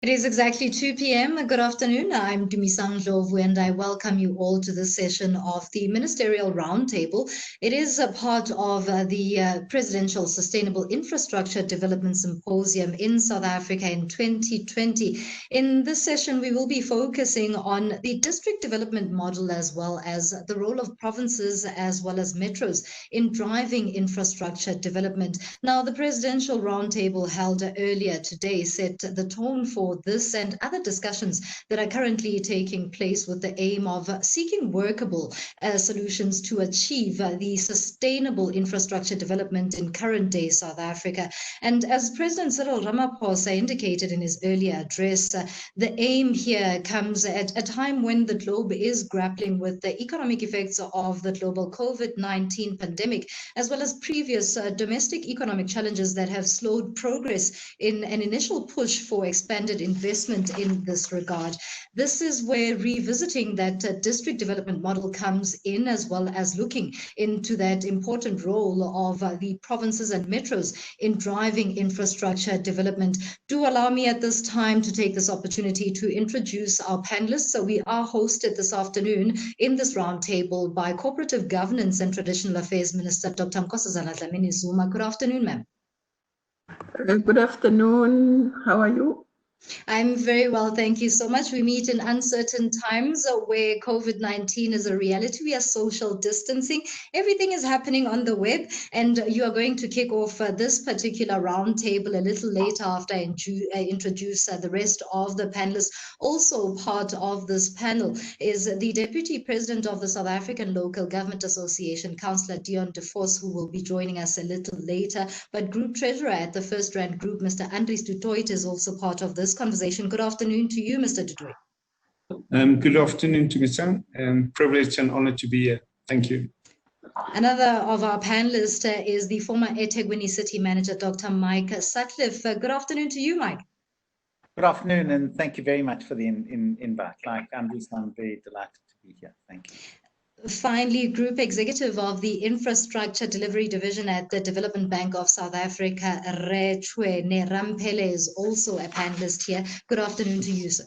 It is exactly 2 p.m. Good afternoon. I'm Njobe, and I welcome you all to this session of the Ministerial Roundtable. It is a part of the Presidential Sustainable Infrastructure Development Symposium in South Africa in 2020. In this session, we will be focusing on the district development model as well as the role of provinces as well as metros in driving infrastructure development. Now, the Presidential Roundtable held earlier today set the tone for this and other discussions that are currently taking place with the aim of seeking workable solutions to achieve the sustainable infrastructure development in current day South Africa. And as President Cyril Ramaphosa indicated in his earlier address, the aim here comes at a time when the globe is grappling with the economic effects of the global COVID-19 pandemic, as well as previous domestic economic challenges that have slowed progress in an initial push for expanded investment in this regard. This is where revisiting that district development model comes in, as well as looking into that important role of the provinces and metros in driving infrastructure development. Do allow me at this time to take this opportunity to introduce our panelists. So we are hosted this afternoon in this roundtable by Cooperative Governance and Traditional Affairs Minister, Dr. Nkosazana Dlamini-Zuma. Good afternoon, ma'am. Good afternoon. How are you? I'm very well, thank you so much. We meet in uncertain times where COVID-19 is a reality. We are social distancing. Everything is happening on the web, and you are going to kick off this particular roundtable a little later after I introduce the rest of the panelists. Also part of this panel is the Deputy President of the South African Local Government Association, Councillor Dion de Vos, who will be joining us a little later. But Group Treasurer at the FirstRand Group, Mr. Andries Toit, is also part of this conversation. Good afternoon to you, Mr. Toit. Good afternoon to you, privileged and honored to be here. Thank you. Another of our panelists is the former eThekwini City Manager, Dr. Mike Sutcliffe. Good afternoon to you, Mike. Good afternoon, and thank you very much for the invite. Like Andries, I'm very delighted to be here. Thank you. Finally, Group Executive of the Infrastructure Delivery Division at the Development Bank of South Africa, Chuene, Ramphele, is also a panelist here. Good afternoon to you, sir.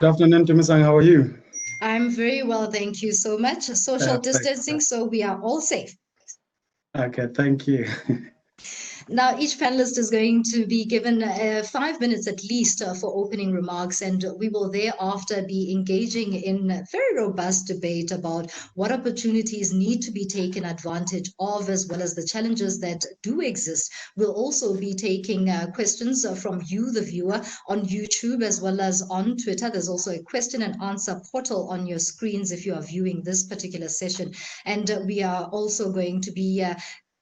Good afternoon to Ms. Ang. How are you? I'm very well, thank you so much. Social distancing, so we are all safe. Okay, thank you. Now, each panelist is going to be given 5 minutes at least for opening remarks, and we will thereafter be engaging in very robust debate about what opportunities need to be taken advantage of, as well as the challenges that do exist. We'll also be taking questions from you, the viewer, on YouTube as well as on Twitter. There's also a question and answer portal on your screens if you are viewing this particular session. And we are also going to be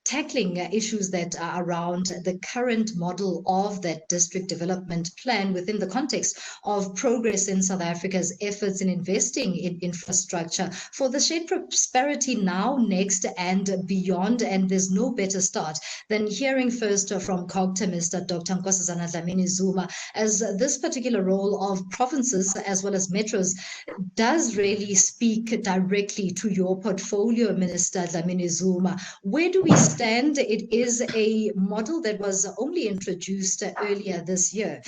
tackling issues that are around the current model of that district development plan within the context of progress in South Africa's efforts in investing in infrastructure for the shared prosperity now, next, and beyond. And there's no better start than hearing first from COGTA, Mr. Dr. Nkosazana Dlamini-Zuma, as this particular role of provinces as well as metros does really speak directly to your portfolio, Minister Dlamini-Zuma. Where do we stand? It is a model that was only introduced earlier this year.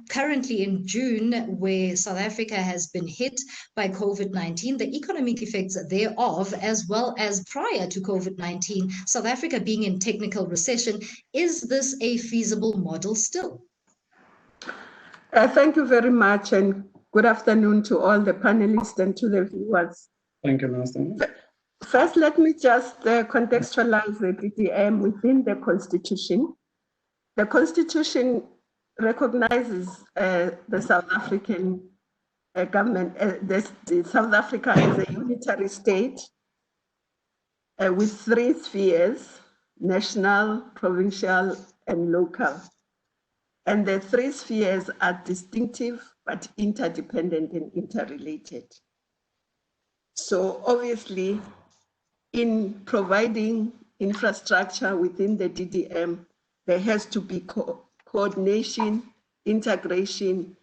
Currently in June, where South Africa has been hit by COVID-19, the economic effects thereof, as well as prior to COVID-19, South Africa being in technical recession. Is this a feasible model still? Thank you very much, and good afternoon to all the panelists and to the viewers. Thank you, Minister. First, let me just contextualize the DDM within the Constitution. The Constitution recognizes the South African government, South Africa as a unitary state with 3 spheres: national, provincial, and local. And the 3 spheres are distinctive but interdependent and interrelated. So obviously, in providing infrastructure within the DDM, there has to be coordination, integration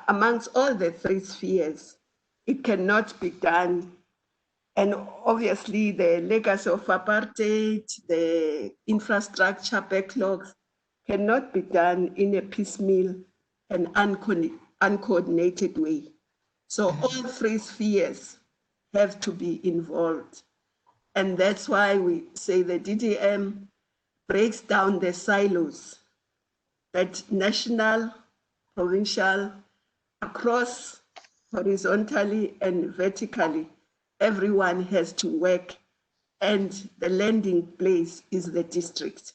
amongst all the 3 spheres. It cannot be done. And obviously, the legacy of apartheid, the infrastructure backlogs cannot be done in a piecemeal and uncoordinated way. So all three spheres have to be involved. And that's why we say the DDM breaks down the silos that national, provincial, across horizontally and vertically, everyone has to work, and the landing place is the district.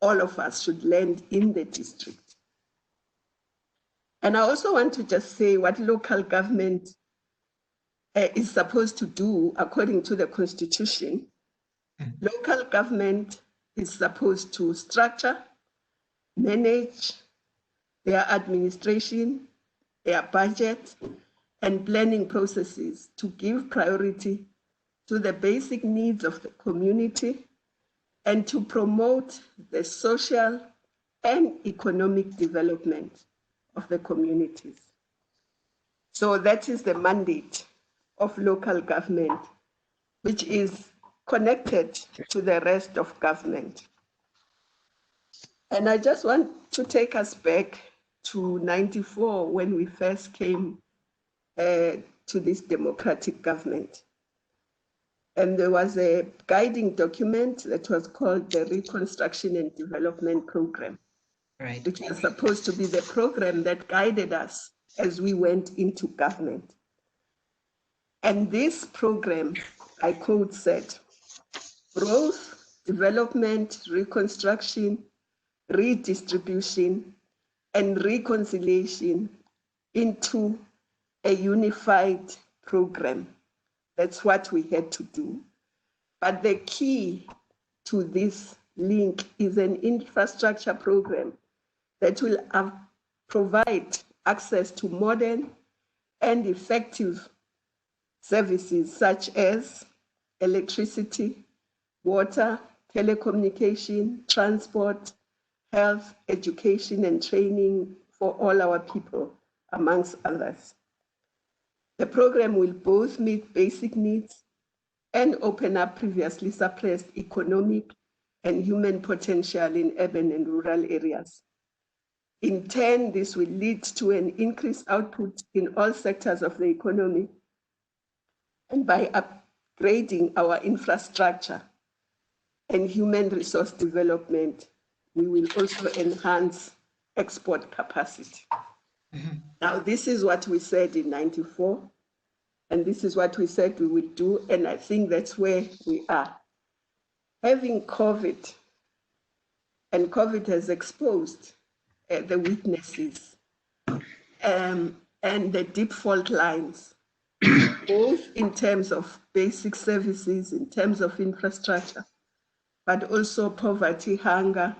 All of us should land in the district. And I also want to just say what local government is supposed to do according to the Constitution. Local government is supposed to structure, manage their administration, their budget, and planning processes to give priority to the basic needs of the community and to promote the social and economic development of the communities. So that is the mandate of local government, which is connected to the rest of government. And I just want to take us back to 94 when we first came to this democratic government. And there was a guiding document that was called the Reconstruction and Development Program, Right. which was supposed to be the program that guided us as we went into government. And this program, I quote, said, growth, development, reconstruction, redistribution, and reconciliation into a unified program. That's what we had to do. But the key to this link is an infrastructure program that will provide access to modern and effective services such as electricity, water, telecommunication, transport, health, education, and training for all our people, amongst others. The program will both meet basic needs and open up previously suppressed economic and human potential in urban and rural areas. In turn, this will lead to an increased output in all sectors of the economy. And by upgrading our infrastructure and human resource development, we will also enhance export capacity. Now, this is what we said in 94, and this is what we said we would do, and I think that's where we are. Having COVID, and COVID has exposed the weaknesses and the deep fault lines, both in terms of basic services, in terms of infrastructure, but also poverty, hunger,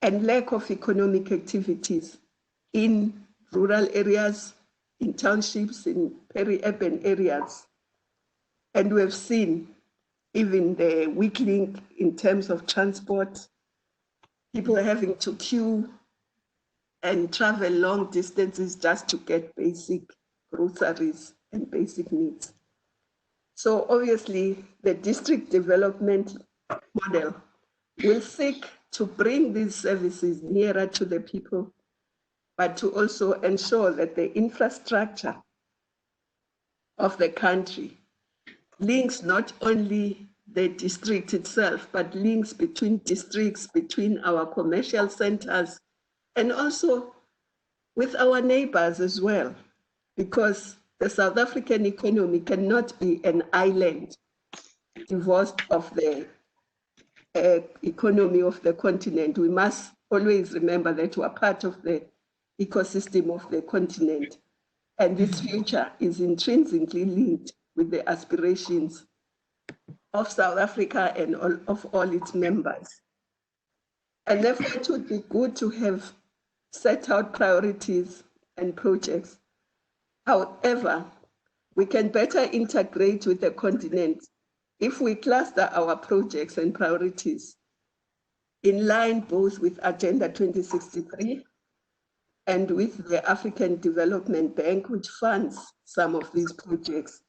and lack of economic activities in rural areas, in townships, in peri-urban areas. And we have seen even the weak link in terms of transport, people having to queue and travel long distances just to get basic groceries and basic needs. So obviously the district development model will seek to bring these services nearer to the people, but to also ensure that the infrastructure of the country links not only the district itself, but links between districts, between our commercial centers, and also with our neighbors as well, because the South African economy cannot be an island divorced of the economy of the continent. We must always remember that we're part of the ecosystem of the continent, and this future is intrinsically linked with the aspirations of South Africa and of all its members. And therefore it would be good to have set out priorities and projects. However, we can better integrate with the continent if we cluster our projects and priorities in line both with Agenda 2063 and with the African Development Bank, which funds some of these projects.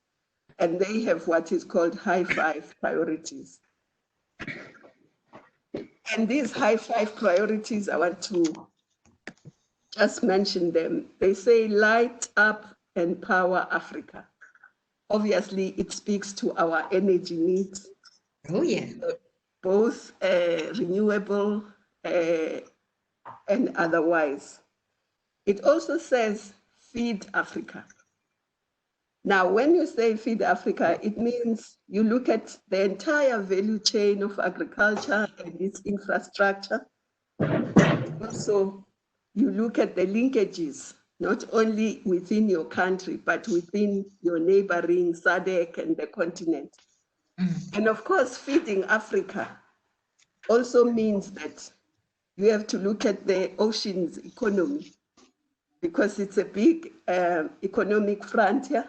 And they have what is called high five priorities. And these high 5 priorities, I want to just mention them. They say light up and power Africa. Obviously, it speaks to our energy needs. Oh, yeah. Both renewable and otherwise. It also says feed Africa. Now, when you say feed Africa, it means you look at the entire value chain of agriculture and its infrastructure. Also, you look at the linkages, not only within your country, but within your neighboring SADC and the continent. And of course, feeding Africa also means that you have to look at the ocean's economy, because it's a big economic frontier,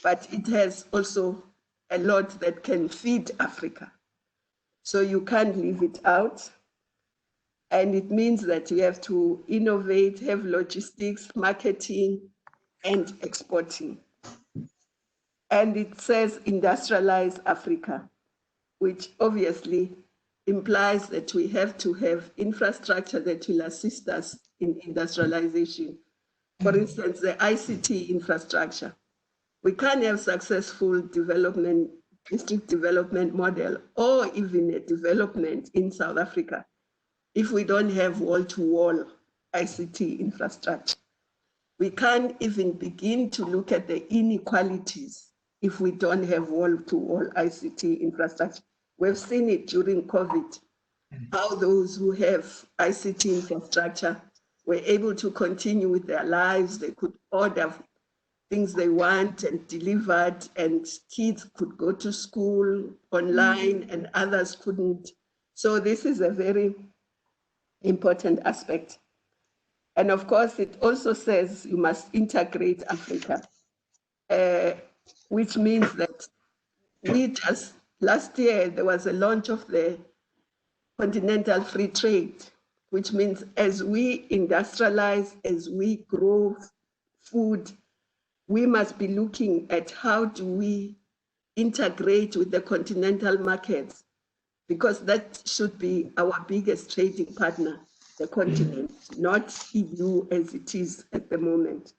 but it has also a lot that can feed Africa. So you can't leave it out. And it means that you have to innovate, have logistics, marketing, and exporting. And it says industrialize Africa, which obviously implies that we have to have infrastructure that will assist us in industrialization. For instance, the ICT infrastructure. We can't have successful development, district development model, or even a development in South Africa if we don't have wall-to-wall ICT infrastructure. We can't even begin to look at the inequalities if we don't have wall-to-wall ICT infrastructure. We've seen it during COVID, how those who have ICT infrastructure were able to continue with their lives. They could order things they want and delivered, and kids could go to school online and others couldn't. So this is a very important aspect. And of course, it also says you must integrate Africa, which means that we just, last year, there was a launch of the Continental Free Trade, which means as we industrialize, as we grow food, we must be looking at how do we integrate with the continental markets, because that should be our biggest trading partner, the continent, not EU as it is at the moment.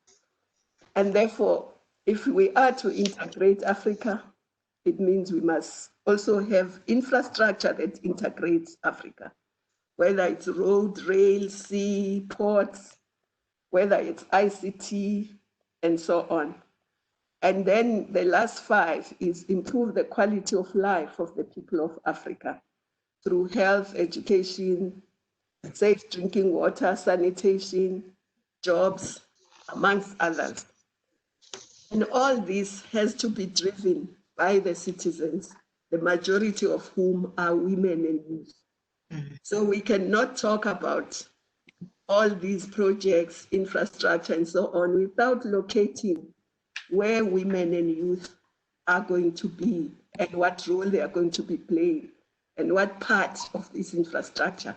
And therefore, if we are to integrate Africa, it means we must also have infrastructure that integrates Africa, whether it's road, rail, sea, ports, whether it's ICT, and so on. And then the last 5 is improve the quality of life of the people of Africa through health, education, safe drinking water, sanitation, jobs, amongst others. And all this has to be driven by the citizens, the majority of whom are women and youth. So we cannot talk about all these projects, infrastructure, and so on without locating where women and youth are going to be and what role they are going to be playing and what part of this infrastructure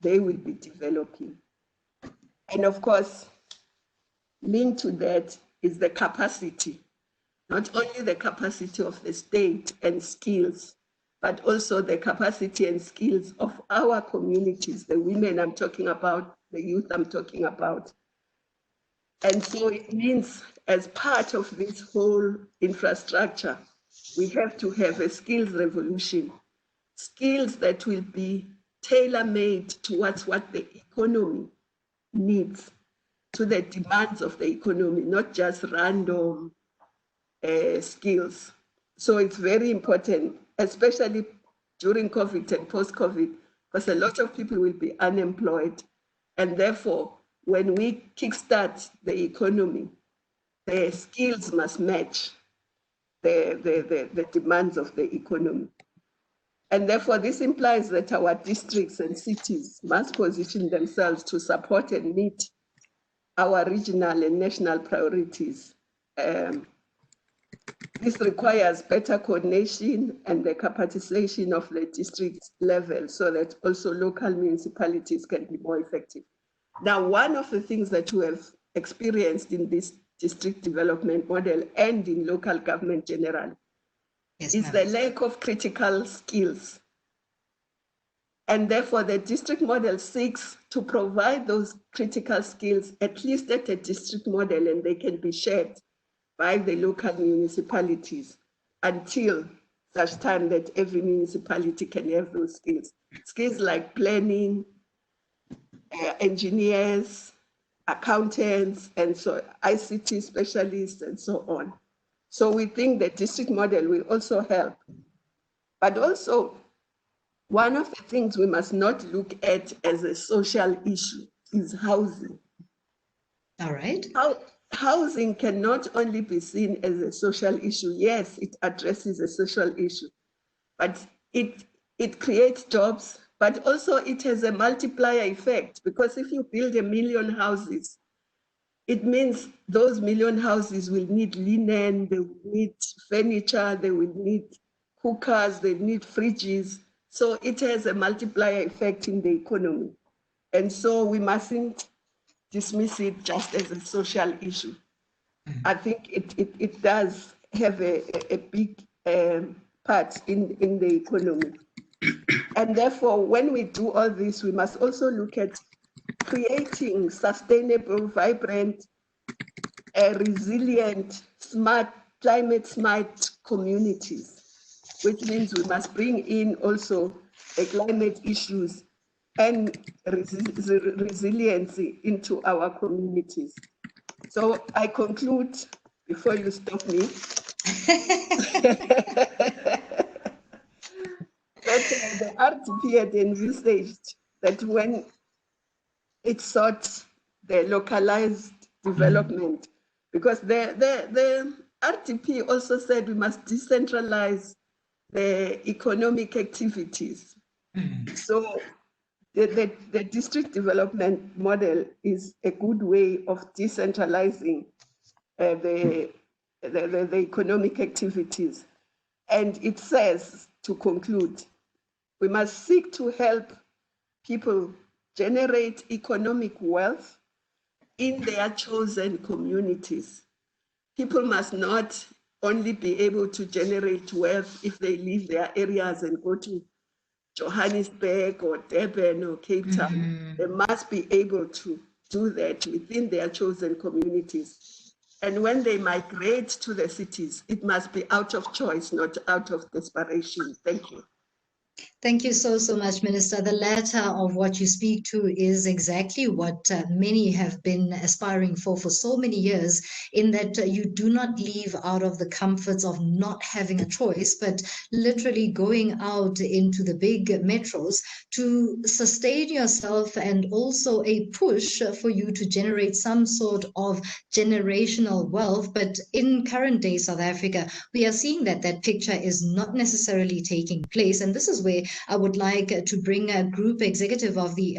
they will be developing. And of course, linked to that is the capacity, not only the capacity of the state and skills, but also the capacity and skills of our communities, the women I'm talking about, the youth I'm talking about. And so it means as part of this whole infrastructure, we have to have a skills revolution, skills that will be tailor-made towards what the economy needs, to the demands of the economy, not just random skills. So it's very important, especially during COVID and post-COVID, because a lot of people will be unemployed. And therefore, when we kickstart the economy, the skills must match the demands of the economy. And therefore, this implies that our districts and cities must position themselves to support and meet our regional and national priorities. This requires better coordination and the capacitization of the district level so that also local municipalities can be more effective. Now, one of the things that we have experienced in this district development model and in local government generally is the lack of critical skills. And therefore, the district model seeks to provide those critical skills, at least at a district model, and they can be shared by the local municipalities until such time that every municipality can have those skills. Skills like planning, engineers, accountants, and so ICT specialists, and so on. So we think the district model will also help. But also, one of the things we must not look at as a social issue is housing. All right. Housing cannot only be seen as a social issue. Yes, it addresses a social issue, but it creates jobs, but also it has a multiplier effect, because if you build 1 million houses, it means those 1 million houses will need linen, they will need furniture, they will need cookers, they need fridges. So it has a multiplier effect in the economy. And so we mustn't dismiss it just as a social issue. I think it does have a big part in the economy. And therefore, when we do all this, we must also look at creating sustainable, vibrant, resilient, smart, climate smart communities, which means we must bring in also the climate issues and resiliency into our communities. So I conclude, before you stop me, that the RDP had envisaged that when it sought the localized development, because the RDP also said we must decentralize the economic activities. So the district development model is a good way of decentralizing the economic activities. And it says, to conclude, we must seek to help people generate economic wealth in their chosen communities. People must not only be able to generate wealth if they leave their areas and go to Johannesburg or Durban or Cape Town. They must be able to do that within their chosen communities. And when they migrate to the cities, it must be out of choice, not out of desperation. Thank you. Thank you so much, Minister. The latter of what you speak to is exactly what many have been aspiring for so many years, in that you do not leave out of the comforts of not having a choice, but literally going out into the big metros to sustain yourself, and also a push for you to generate some sort of generational wealth. But in current day South Africa, we are seeing that that picture is not necessarily taking place. And this is where I would like to bring a group executive of the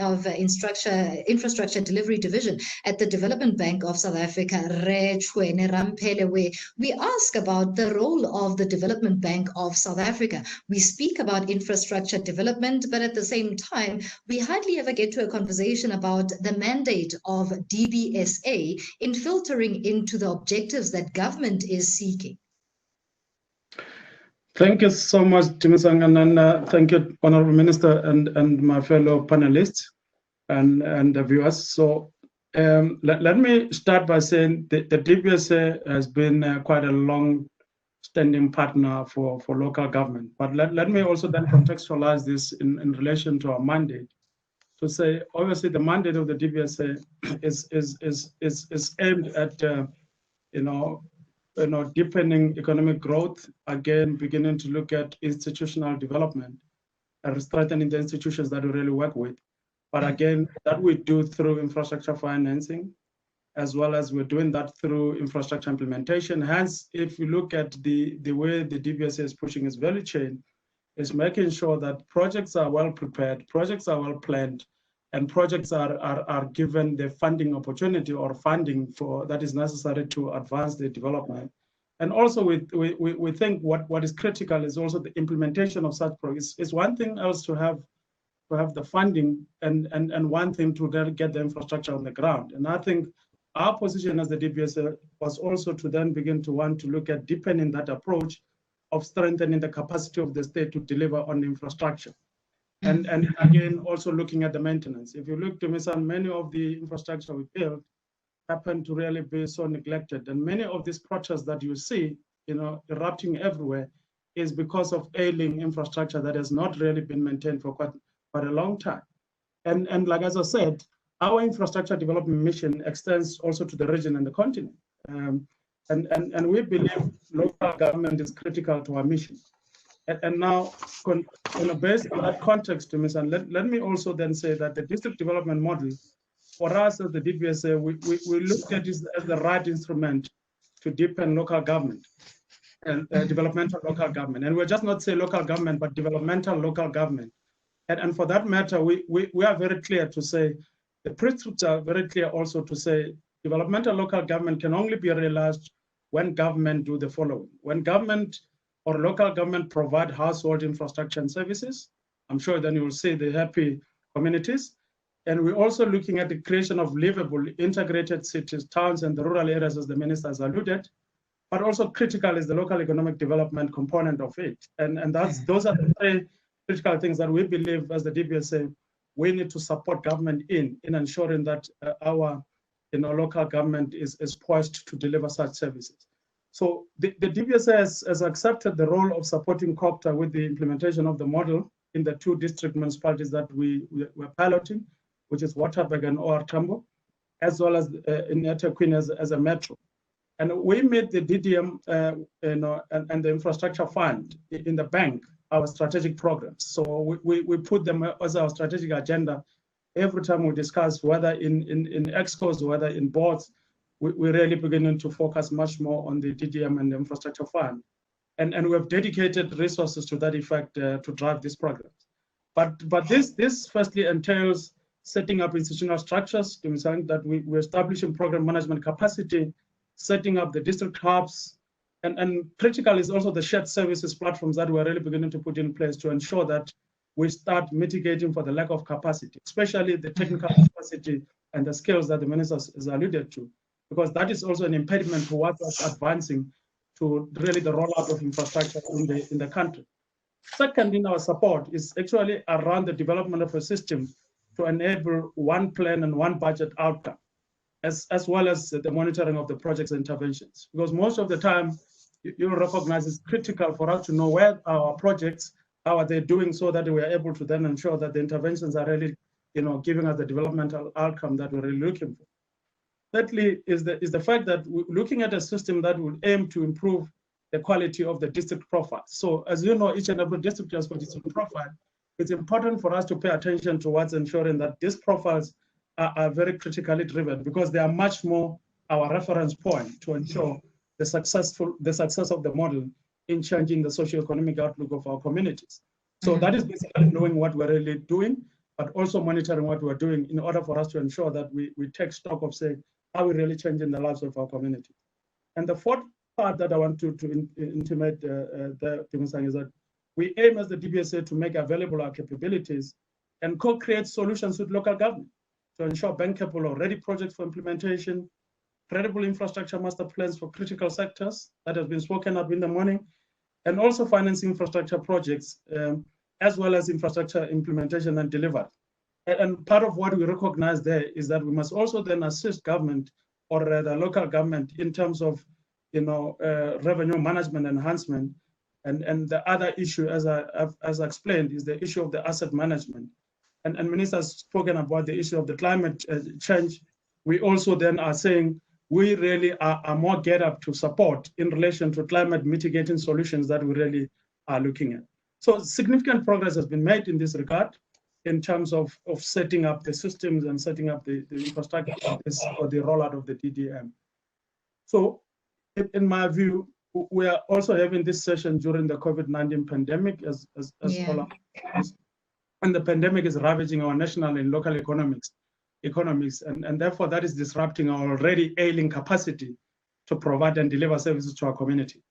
Infrastructure Delivery Division at the Development Bank of South Africa, Chuene, Ramphele, where we ask about the role of the Development Bank of South Africa. We speak about infrastructure development, but at the same time, we hardly ever get to a conversation about the mandate of DBSA in filtering into the objectives that government is seeking. Thank you so much, Timisang, and thank you, Honorable Minister, and my fellow panelists and the viewers. So let me start by saying the DBSA has been quite a long-standing partner for local government. But let me also then contextualize this in relation to our mandate, to say, obviously, the mandate of the DBSA is aimed at deepening economic growth, again, beginning to look at institutional development and strengthening the institutions that we really work with. But again, that we do through infrastructure financing, as well as we're doing that through infrastructure implementation. Hence, if you look at the way the DBSA is pushing its value chain, is making sure that projects are well prepared, projects are well planned, and projects are given the funding opportunity or funding for that is necessary to advance the development. And also we think what is critical is also the implementation of such projects. It's one thing else to have the funding and one thing to then get the infrastructure on the ground. And I think our position as the DBSA was also to then begin to want to look at deepening that approach of strengthening the capacity of the state to deliver on the infrastructure. And again, also looking at the maintenance. If you look to Misan, many of the infrastructure we built happen to really be so neglected. And many of these protests that you see, erupting everywhere is because of ailing infrastructure that has not really been maintained for quite a long time. And like, as I said, our infrastructure development mission extends also to the region and the continent. And we believe local government is critical to our mission. And now, based on that context, let me also then say that the district development model, for us as the DBSA, we looked at this as the right instrument to deepen local government and developmental local government. And we're just not say local government, but developmental local government. And for that matter, we are very clear to say, the principles are very clear also to say, developmental local government can only be realized when government do the following. When government or local government provide household infrastructure and services, I'm sure then you will see the happy communities. And we're also looking at the creation of livable, integrated cities, towns, and the rural areas, as the minister has alluded. But also critical is the local economic development component of it. And those are the three critical things that we believe as the DBSA, we need to support government in ensuring that our local government is poised to deliver such services. So the DBSA has accepted the role of supporting COPTA with the implementation of the model in the 2 district municipalities that we're piloting, which is Waterberg and OR Tambo, as well as in eThekwini as a metro. And we made the DDM and the infrastructure fund in the bank our strategic programs. So we put them as our strategic agenda every time we discuss, whether in excos, whether in boards. We're really beginning to focus much more on the DDM and the infrastructure fund. And we have dedicated resources to that effect to drive this program. But this firstly entails setting up institutional structures, that we're establishing program management capacity, setting up the district hubs, and critical is also the shared services platforms that we're really beginning to put in place to ensure that we start mitigating for the lack of capacity, especially the technical capacity and the skills that the minister has alluded to, because that is also an impediment towards us advancing to really the rollout of infrastructure in the country. Second in our support is actually around the development of a system to enable one plan and one budget outcome, as well as the monitoring of the project's interventions. Because most of the time, you'll recognize it's critical for us to know where our projects, how are they doing, so that we are able to then ensure that the interventions are really, giving us the developmental outcome that we're really looking for. Thirdly is the fact that we're looking at a system that will aim to improve the quality of the district profile. So as you know, each and every district has got its own profile. It's important for us to pay attention towards ensuring that these profiles are very critically driven, because they are much more our reference point to ensure the success of the model in changing the socio-economic outlook of our communities. So that is basically knowing what we're really doing, but also monitoring what we're doing in order for us to ensure that we take stock of saying, how we really changing the lives of our community. And the fourth part that I want to intimate is that we aim as the DBSA to make available our capabilities and co-create solutions with local government to ensure bankable or ready projects for implementation, credible infrastructure master plans for critical sectors that has been spoken up in the morning, and also financing infrastructure projects, as well as infrastructure implementation and delivery. And part of what we recognize there is that we must also then assist government or the local government in terms of revenue management enhancement. And the other issue, as I explained, is the issue of the asset management. And Minister has spoken about the issue of the climate change. We also then are saying we really are more geared up to support in relation to climate mitigating solutions that we really are looking at. So significant progress has been made in this regard in terms of setting up the systems and setting up the infrastructure for the rollout of the DDM. So in my view, we are also having this session during the COVID-19 pandemic, and the pandemic is ravaging our national and local economies, and therefore that is disrupting our already ailing capacity to provide and deliver services to our community.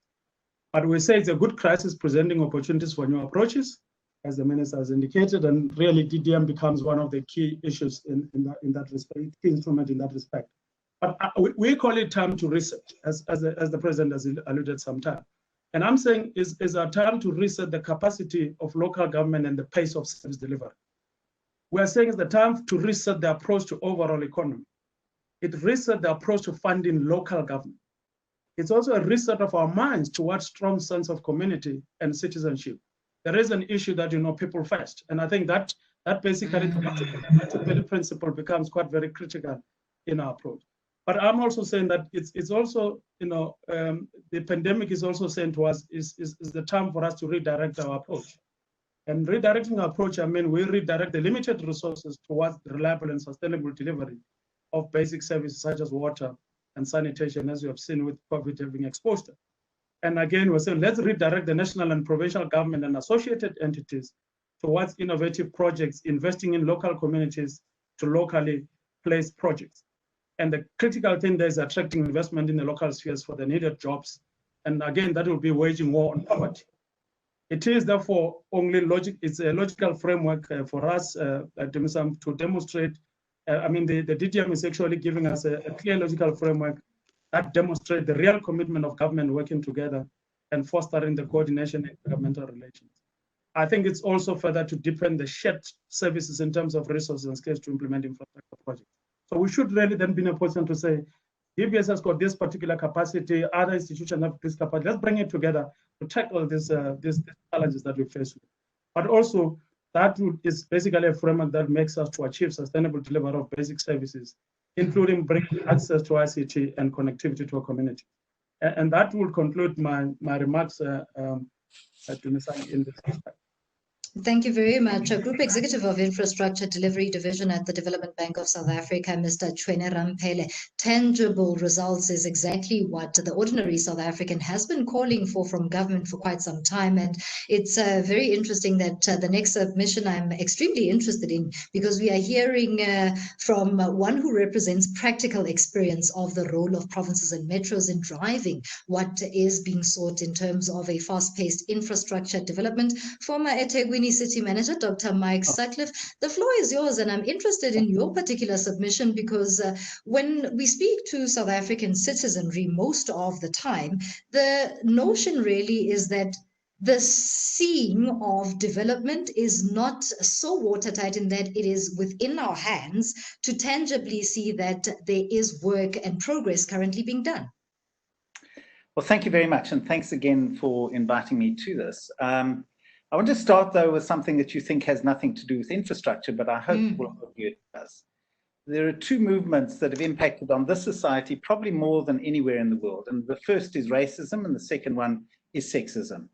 But we say it's a good crisis presenting opportunities for new approaches, as the minister has indicated, and really DDM becomes one of the key issues in that respect, key instrument in that respect. But we call it time to reset, as the president has alluded some time. And I'm saying is a time to reset the capacity of local government and the pace of service delivery. We are saying it's the time to reset the approach to overall economy. It reset the approach to funding local government. It's also a reset of our minds towards strong sense of community and citizenship. There is an issue that, people first. And I think that basically the accountability principle becomes quite very critical in our approach. But I'm also saying that it's also, the pandemic is also saying to us is the time for us to redirect our approach. And redirecting our approach, I mean, we redirect the limited resources towards the reliable and sustainable delivery of basic services such as water and sanitation, as you have seen with COVID having exposed it. And again, we're saying let's redirect the national and provincial government and associated entities towards innovative projects, investing in local communities to locally placed projects. And the critical thing there is attracting investment in the local spheres for the needed jobs. And again, that will be waging war on poverty. It is therefore only logic. It's a logical framework for us to demonstrate. The DTM is actually giving us a clear logical framework that demonstrates the real commitment of government working together and fostering the coordination in governmental relations. I think it's also further to deepen the shared services in terms of resources and skills to implement infrastructure projects. So we should really then be in a position to say, DBS has got this particular capacity, other institutions have this capacity. Let's bring it together to tackle these challenges that we face with. But also, that is basically a framework that makes us to achieve sustainable delivery of basic services, including bringing access to ICT and connectivity to a community. And that will conclude my remarks in this respect. Thank you very much. Group Executive of Infrastructure Delivery Division at the Development Bank of South Africa, Mr. Chuene Ramphele. Tangible results is exactly what the ordinary South African has been calling for from government for quite some time. And it's very interesting that the next submission I'm extremely interested in, because we are hearing from one who represents practical experience of the role of provinces and metros in driving what is being sought in terms of a fast-paced infrastructure development. Former eThekwini City Manager, Dr. Mike Sutcliffe, the floor is yours, and I'm interested in your particular submission because when we speak to South African citizenry most of the time, the notion really is that the seeing of development is not so watertight in that it is within our hands to tangibly see that there is work and progress currently being done. Well, thank you very much, and thanks again for inviting me to this. I want to start, though, with something that you think has nothing to do with infrastructure, but I hope will help you it does. There are two movements that have impacted on this society probably more than anywhere in the world. And the first is racism, and the second one is sexism.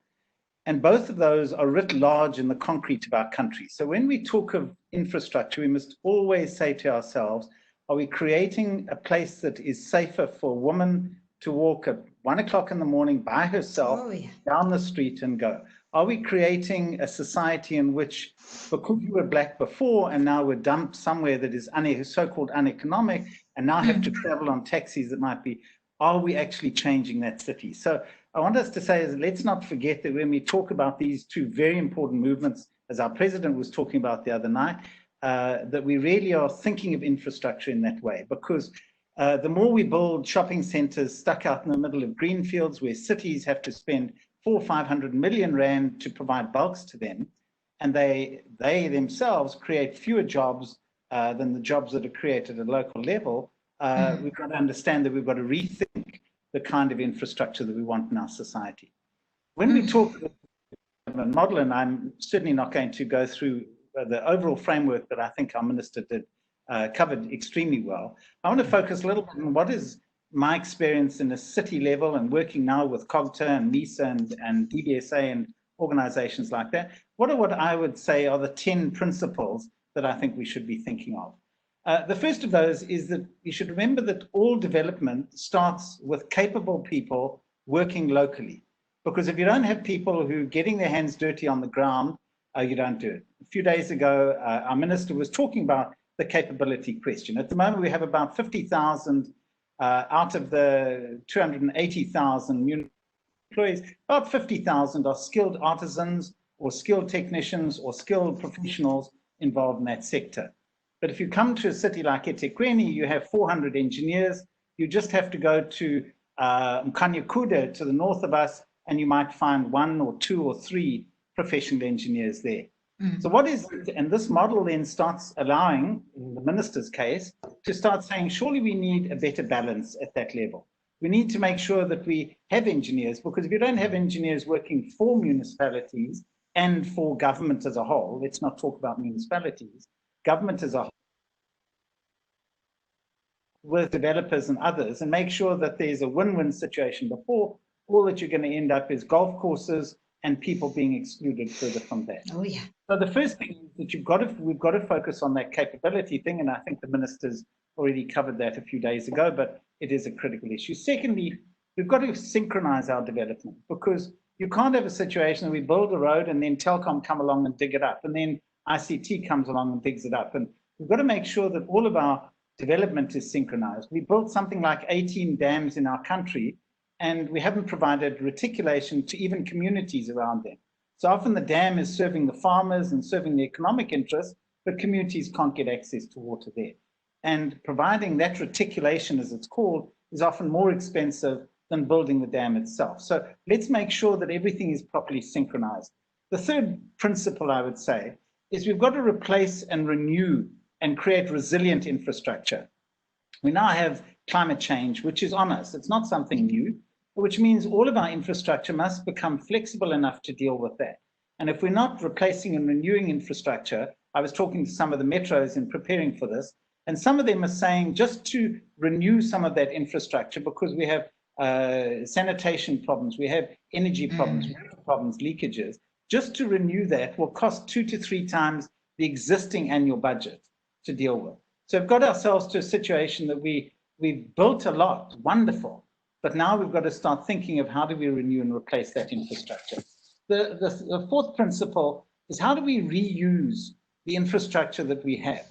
And both of those are writ large in the concrete of our country. So when we talk of infrastructure, we must always say to ourselves, are we creating a place that is safer for a woman to walk at 1 o'clock in the morning by herself down the street and go? Are we creating a society in which, because you were black before and now we're dumped somewhere that is so-called uneconomic and now have to travel on taxis that might be, are we actually changing that city? So I want us to say is let's not forget that when we talk about these two very important movements, as our president was talking about the other night, that we really are thinking of infrastructure in that way, because the more we build shopping centers stuck out in the middle of green fields where cities have to spend 400 or 500 million rand to provide bulks to them, and they themselves create fewer jobs than the jobs that are created at local level, we've got to understand that we've got to rethink the kind of infrastructure that we want in our society. When we talk about a model, and I'm certainly not going to go through the overall framework that I think our minister did covered extremely well, I want to focus a little bit on what is my experience in a city level and working now with COGTA and MISA and DBSA and organizations like that. What I would say are the 10 principles that I think we should be thinking of. The first of those is that you should remember that all development starts with capable people working locally. Because if you don't have people who are getting their hands dirty on the ground, you don't do it. A few days ago, our minister was talking about the capability question. At the moment, we have about 50,000 out of the 280,000 employees, about 50,000 are skilled artisans or skilled technicians or skilled professionals involved in that sector. But if you come to a city like eThekwini, you have 400 engineers. You just have to go to Mkanyakuda to the north of us, and you might find 1 or 2 or 3 professional engineers there. So what is, and this model then starts allowing, in the minister's case, to start saying, surely we need a better balance at that level. We need to make sure that we have engineers, because if you don't have engineers working for municipalities and for government as a whole, let's not talk about municipalities, government as a whole, with developers and others, and make sure that there's a win-win situation before, all that you're going to end up is golf courses and people being excluded further from that. Oh, yeah. So the first thing is that we've got to focus on that capability thing, and I think the minister's already covered that a few days ago, but it is a critical issue. Secondly, we've got to synchronize our development, because you can't have a situation where we build a road and then Telkom come along and dig it up, and then ICT comes along and digs it up. And we've got to make sure that all of our development is synchronized. We built something like 18 dams in our country, and we haven't provided reticulation to even communities around them. So often the dam is serving the farmers and serving the economic interests, but communities can't get access to water there. And providing that reticulation, as it's called, is often more expensive than building the dam itself. So let's make sure that everything is properly synchronized. The third principle, I would say, is we've got to replace and renew and create resilient infrastructure. We now have climate change, which is on us. It's not something new, which means all of our infrastructure must become flexible enough to deal with that. And if we're not replacing and renewing infrastructure, I was talking to some of the metros in preparing for this, and some of them are saying just to renew some of that infrastructure, because we have sanitation problems, we have energy problems, problems, leakages, just to renew that will cost 2 to 3 times the existing annual budget to deal with. So we've got ourselves to a situation that we've built a lot, wonderful, but now we've got to start thinking of how do we renew and replace that infrastructure. The fourth principle is how do we reuse the infrastructure that we have?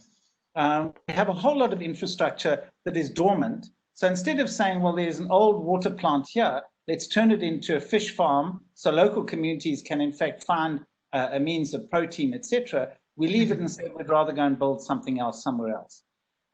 We have a whole lot of infrastructure that is dormant. So instead of saying, well, there's an old water plant here, let's turn it into a fish farm so local communities can in fact find a means of protein, etc. We leave it and say we'd rather go and build something else somewhere else.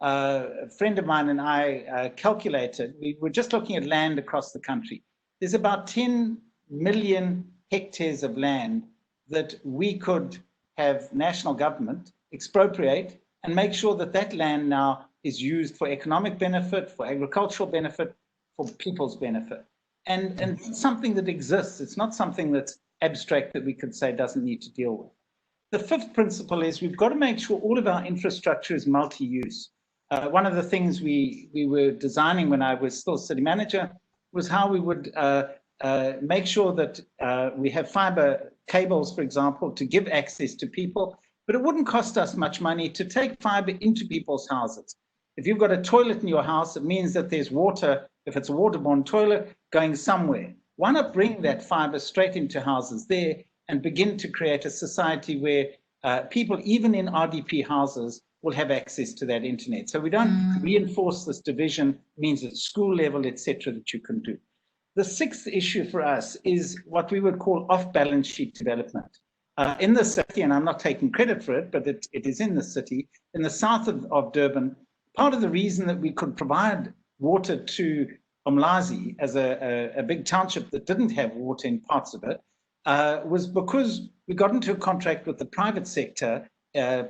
A friend of mine and I calculated, we were just looking at land across the country. There's about 10 million hectares of land that we could have national government expropriate and make sure that that land now is used for economic benefit, for agricultural benefit, for people's benefit. And it's something that exists. It's not something that's abstract that we could say doesn't need to deal with. The fifth principle is we've got to make sure all of our infrastructure is multi-use. One of the things we were designing when I was still city manager was how we would make sure that we have fiber cables, for example, to give access to people, but it wouldn't cost us much money to take fiber into people's houses. If you've got a toilet in your house, it means that there's water, if it's a waterborne toilet, going somewhere. Why not bring that fiber straight into houses there and begin to create a society where people, even in RDP houses, will have access to that internet. So we don't reinforce this division, means at school level, etc., that you can do. The sixth issue for us is what we would call off-balance sheet development. In the city, and I'm not taking credit for it, but it is in the city, in the south of Durban, part of the reason that we could provide water to Umlazi as a big township that didn't have water in parts of it was because we got into a contract with the private sector,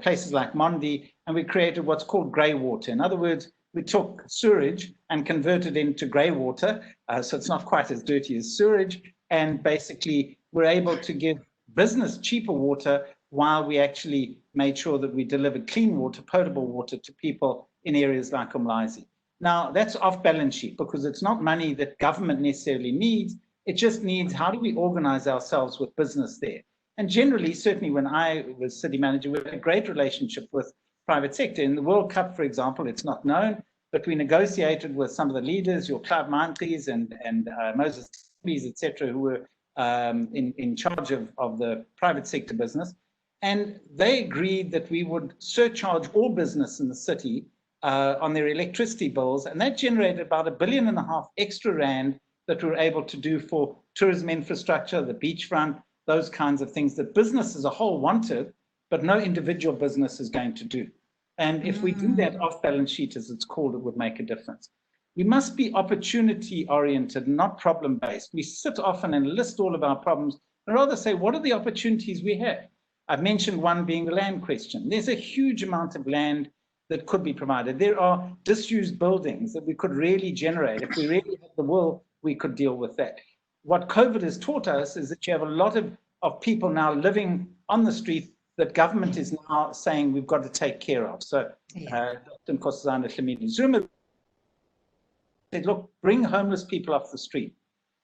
places like Mondi, and we created what's called grey water. In other words, we took sewage and converted it into grey water, so it's not quite as dirty as sewage, and basically we're able to give business cheaper water while we actually made sure that we delivered clean water, potable water to people in areas like Umlazi. Now, that's off balance sheet because it's not money that government necessarily needs. It just needs how do we organize ourselves with business there. And generally, certainly when I was city manager, we had a great relationship with private sector. In the World Cup, for example, it's not known, but we negotiated with some of the leaders, your Clive Mantries and Moses, etc., who were in charge of the private sector business. And they agreed that we would surcharge all business in the city on their electricity bills. And that generated about R1.5 billion extra rand that we were able to do for tourism infrastructure, the beachfront, those kinds of things that business as a whole wanted, but no individual business is going to do. And if we do that off balance sheet, as it's called, it would make a difference. We must be opportunity oriented, not problem based. We sit often and list all of our problems and rather say, what are the opportunities we have? I've mentioned one being the land question. There's a huge amount of land that could be provided. There are disused buildings that we could really generate. If we really had the will, we could deal with that. What COVID has taught us is that you have a lot of people now living on the street that government is now saying we've got to take care of. So Dr. Nkosazana Dlamini-Zuma said, look, bring homeless people off the street.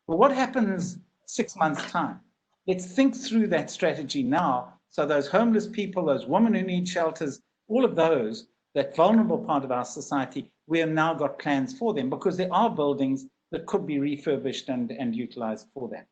Well, what happens 6 months' time? Let's think through that strategy now. So those homeless people, those women who need shelters, all of those, that vulnerable part of our society, we have now got plans for them because there are buildings that could be refurbished and utilized for that.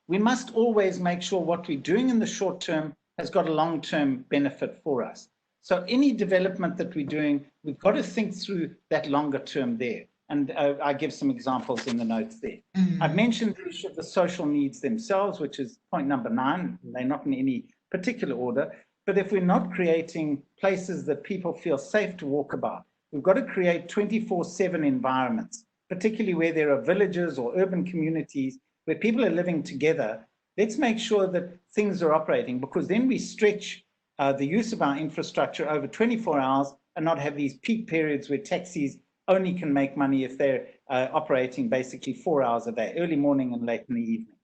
We must always make sure what we're doing in the short term has got a long-term benefit for us. So any development that we're doing, we've got to think through that longer term there. And I give some examples in the notes there. I've mentioned the issue of the social needs themselves, which is point number 9. They're not in any particular order. But if we're not creating places that people feel safe to walk about, we've got to create 24/7 environments, particularly where there are villages or urban communities where people are living together. Let's make sure that things are operating, because then we stretch the use of our infrastructure over 24 hours and not have these peak periods where taxis only can make money if they're operating basically 4 hours a day, early morning and late in the evening.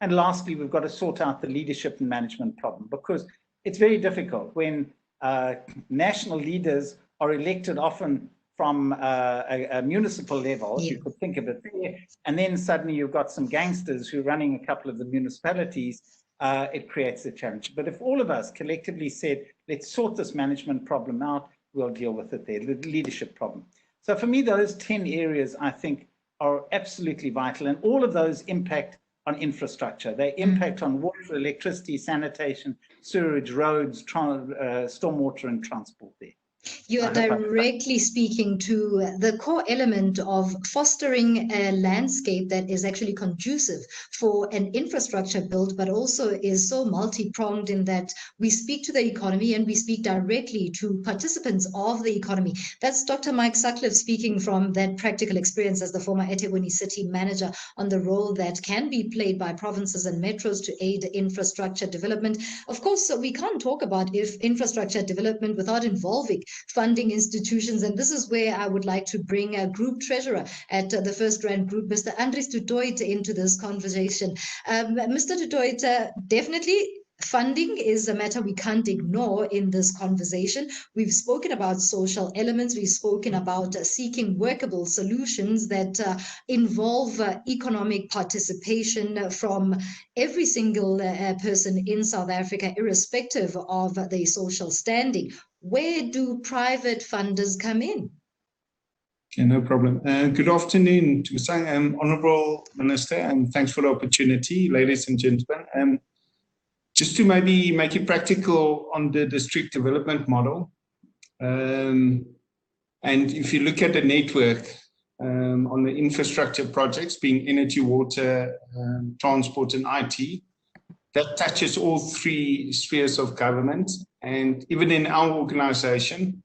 And lastly, we've got to sort out the leadership and management problem, because it's very difficult when national leaders are elected often from a municipal level, if you could think of it there, and then suddenly you've got some gangsters who are running a couple of the municipalities. It creates a challenge. But if all of us collectively said, let's sort this management problem out, we'll deal with it there, the leadership problem. So for me, those 10 areas, I think, are absolutely vital. And all of those impact on infrastructure. They impact on water, electricity, sanitation, sewage, roads, stormwater, and transport there. You are directly speaking to the core element of fostering a landscape that is actually conducive for an infrastructure build, but also is so multi-pronged in that we speak to the economy and we speak directly to participants of the economy. That's Dr. Mike Sutcliffe speaking from that practical experience as the former eThekwini city manager on the role that can be played by provinces and metros to aid infrastructure development. Of course, we can't talk about infrastructure development without involving funding institutions, and this is where I would like to bring a group treasurer at the FirstRand Group, Mr. Andries Toit, into this conversation. Mr. Toit, definitely funding is a matter we can't ignore in this conversation. We've spoken about social elements. We've spoken about seeking workable solutions that involve economic participation from every single person in South Africa, irrespective of their social standing. Where do private funders come in? Okay, no problem. Good afternoon to Honourable Minister, and thanks for the opportunity, ladies and gentlemen. Just to maybe make it practical on the district development model, and if you look at the network on the infrastructure projects, being energy, water, transport and IT, that touches all 3 spheres of government. And even in our organization,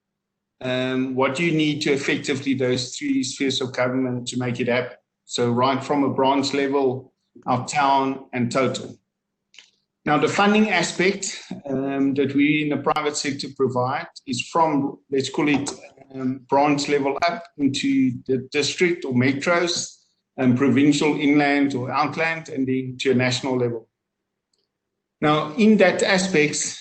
what do you need to effectively those 3 spheres of government to make it happen? So right from a branch level, our town and total. Now, the funding aspect that we in the private sector provide is from, let's call it branch level up into the district or metros, provincial, inland or outland, and then to a national level. Now, in that aspect,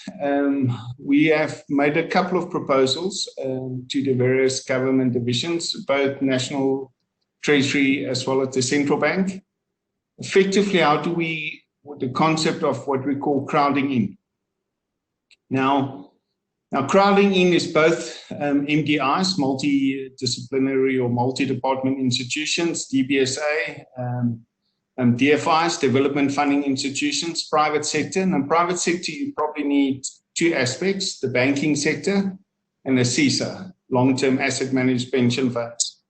we have made a couple of proposals to the various government divisions, both National Treasury as well as the Central Bank. Effectively, how do we, the concept of what we call crowding in. Now crowding in is both MDIs, multidisciplinary or multi-department institutions, DBSA, DFIs, development funding institutions, private sector. And in private sector, you probably need 2 aspects, the banking sector and the SIDSSA, long-term asset managed pension funds.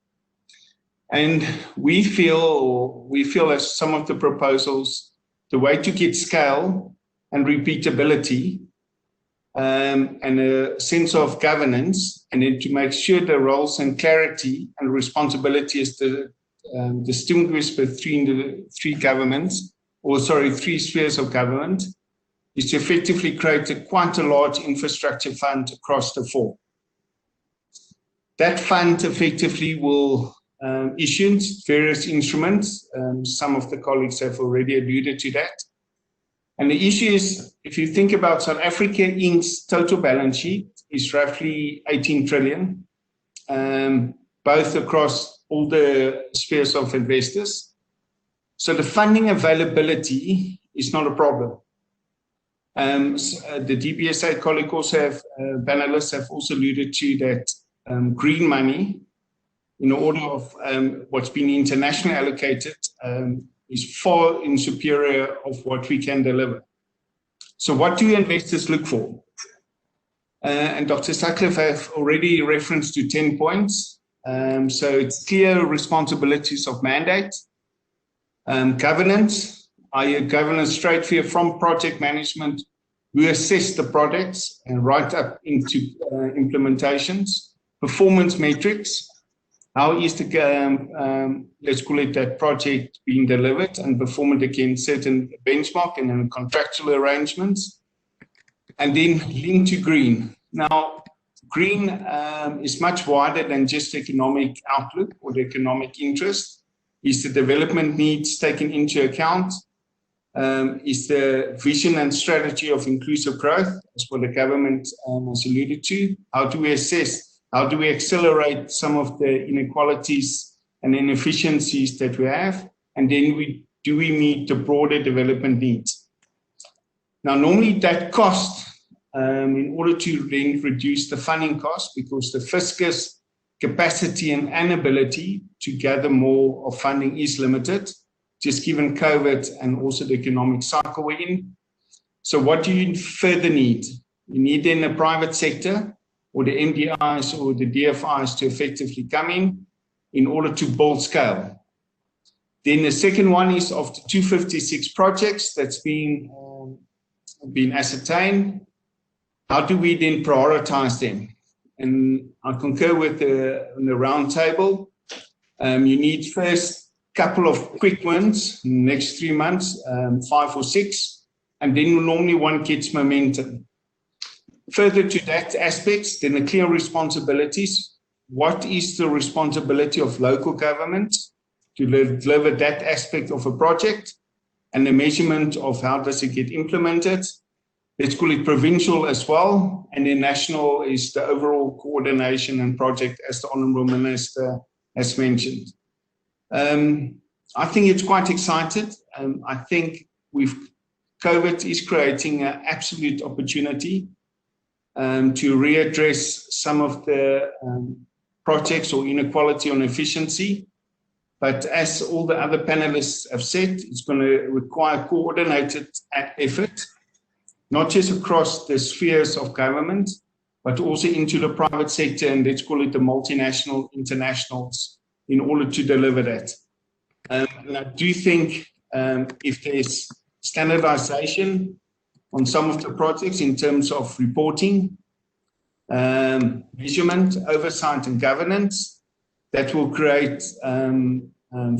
And we feel as some of the proposals, the way to get scale and repeatability and a sense of governance, and then to make sure the roles and clarity and responsibility is distinguished between the three spheres of government, is to effectively create quite a large infrastructure fund across the four. That fund effectively will issue various instruments. Some of the colleagues have already alluded to that. And the issue is, if you think about South Africa Inc.'s total balance sheet is roughly 18 trillion, both across all the spheres of investors. So the funding availability is not a problem. The DBSA colleague also panelists have also alluded to that green money, in order of what's been internationally allocated, is far superior of what we can deliver. So what do investors look for? And Dr. Sutcliffe have already referenced to 10 points. So it's clear responsibilities of mandate, governance, i.e. governance straight from project management, we assess the projects and right up into implementations, performance metrics, how is the, let's call it that project being delivered and performed against certain benchmark and then contractual arrangements, and then link to green. Now, green is much wider than just economic outlook or the economic interest. Is the development needs taken into account? Is the vision and strategy of inclusive growth, as what the government has alluded to? How do we assess? How do we accelerate some of the inequalities and inefficiencies that we have? And then do we meet the broader development needs? Now, normally that cost, in order to then reduce the funding cost, because the fiscus capacity and inability to gather more of funding is limited, just given COVID and also the economic cycle we're in. So what do you further need? You need then the private sector, or the MDIs or the DFIs to effectively come in order to build scale. Then the second one is of the 256 projects that's been ascertained, how do we then prioritize them? And I concur with the round table. You need first couple of quick wins in the next 3 months, 5 or 6, and then normally one gets momentum. Further to that aspect, then the clear responsibilities. What is the responsibility of local government to deliver that aspect of a project, and the measurement of how does it get implemented? Let's call it provincial as well, and then national is the overall coordination and project, as the Honourable Minister has mentioned. I think it's quite exciting. I think COVID is creating an absolute opportunity to readdress some of the projects or inequality on efficiency. But as all the other panelists have said, it's going to require coordinated effort, not just across the spheres of government, but also into the private sector, and let's call it the multinational internationals, in order to deliver that. And I do think if there's standardization on some of the projects in terms of reporting, measurement, oversight and governance, that will create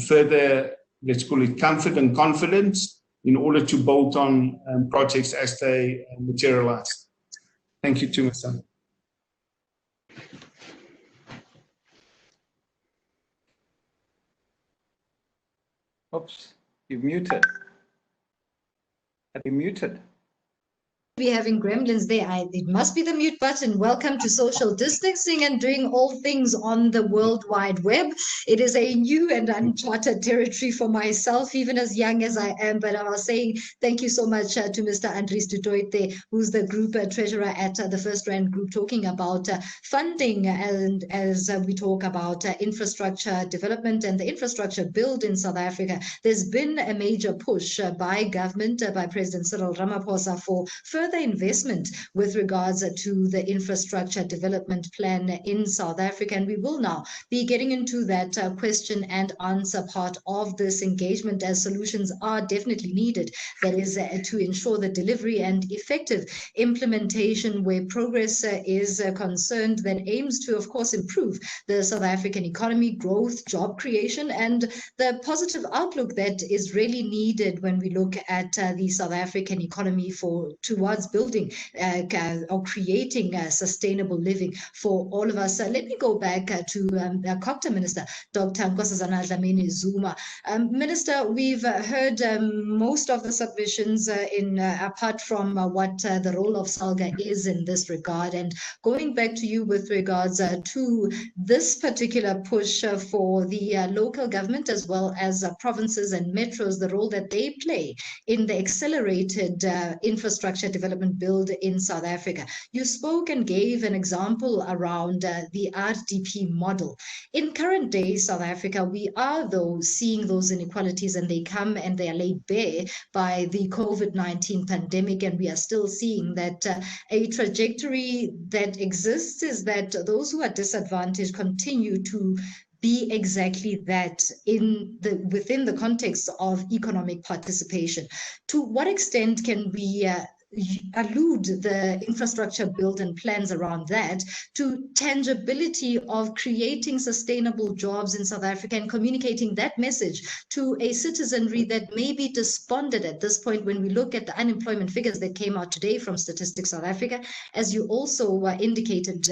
further, let's call it comfort and confidence in order to bolt on projects as they materialize. Thank you, Tuma-san. Oops, you've muted. Have you muted? Be having gremlins there. It must be the mute button. Welcome to social distancing and doing all things on the World Wide Web. It is a new and uncharted territory for myself, even as young as I am. But I was saying thank you so much to Mr. Andries to Toit there, who's the group treasurer at the FirstRand Group, talking about funding, and as we talk about infrastructure development and the infrastructure build in South Africa. There's been a major push by government, by President Cyril Ramaphosa, for further further investment with regards to the infrastructure development plan in South Africa. And we will now be getting into that question and answer part of this engagement, as solutions are definitely needed. That is to ensure the delivery and effective implementation where progress is concerned, that aims to, of course, improve the South African economy, growth, job creation, and the positive outlook that is really needed when we look at the South African economy towards building or creating sustainable living for all of us. Let me go back to COPTA Minister, Dr. Nkosazana Dlamini-Zuma. Minister, we've heard most of the submissions apart from what the role of SALGA is in this regard. And going back to you with regards to this particular push for the local government as well as provinces and metros, the role that they play in the accelerated infrastructure development build in South Africa. You spoke and gave an example around the RDP model. In current day South Africa, we are though seeing those inequalities, and they come and they are laid bare by the COVID-19 pandemic, and we are still seeing that a trajectory that exists is that those who are disadvantaged continue to be exactly that within the context of economic participation. To what extent can we allude the infrastructure build and plans around that to tangibility of creating sustainable jobs in South Africa and communicating that message to a citizenry that may be despondent at this point when we look at the unemployment figures that came out today from Statistics South Africa? As you also indicated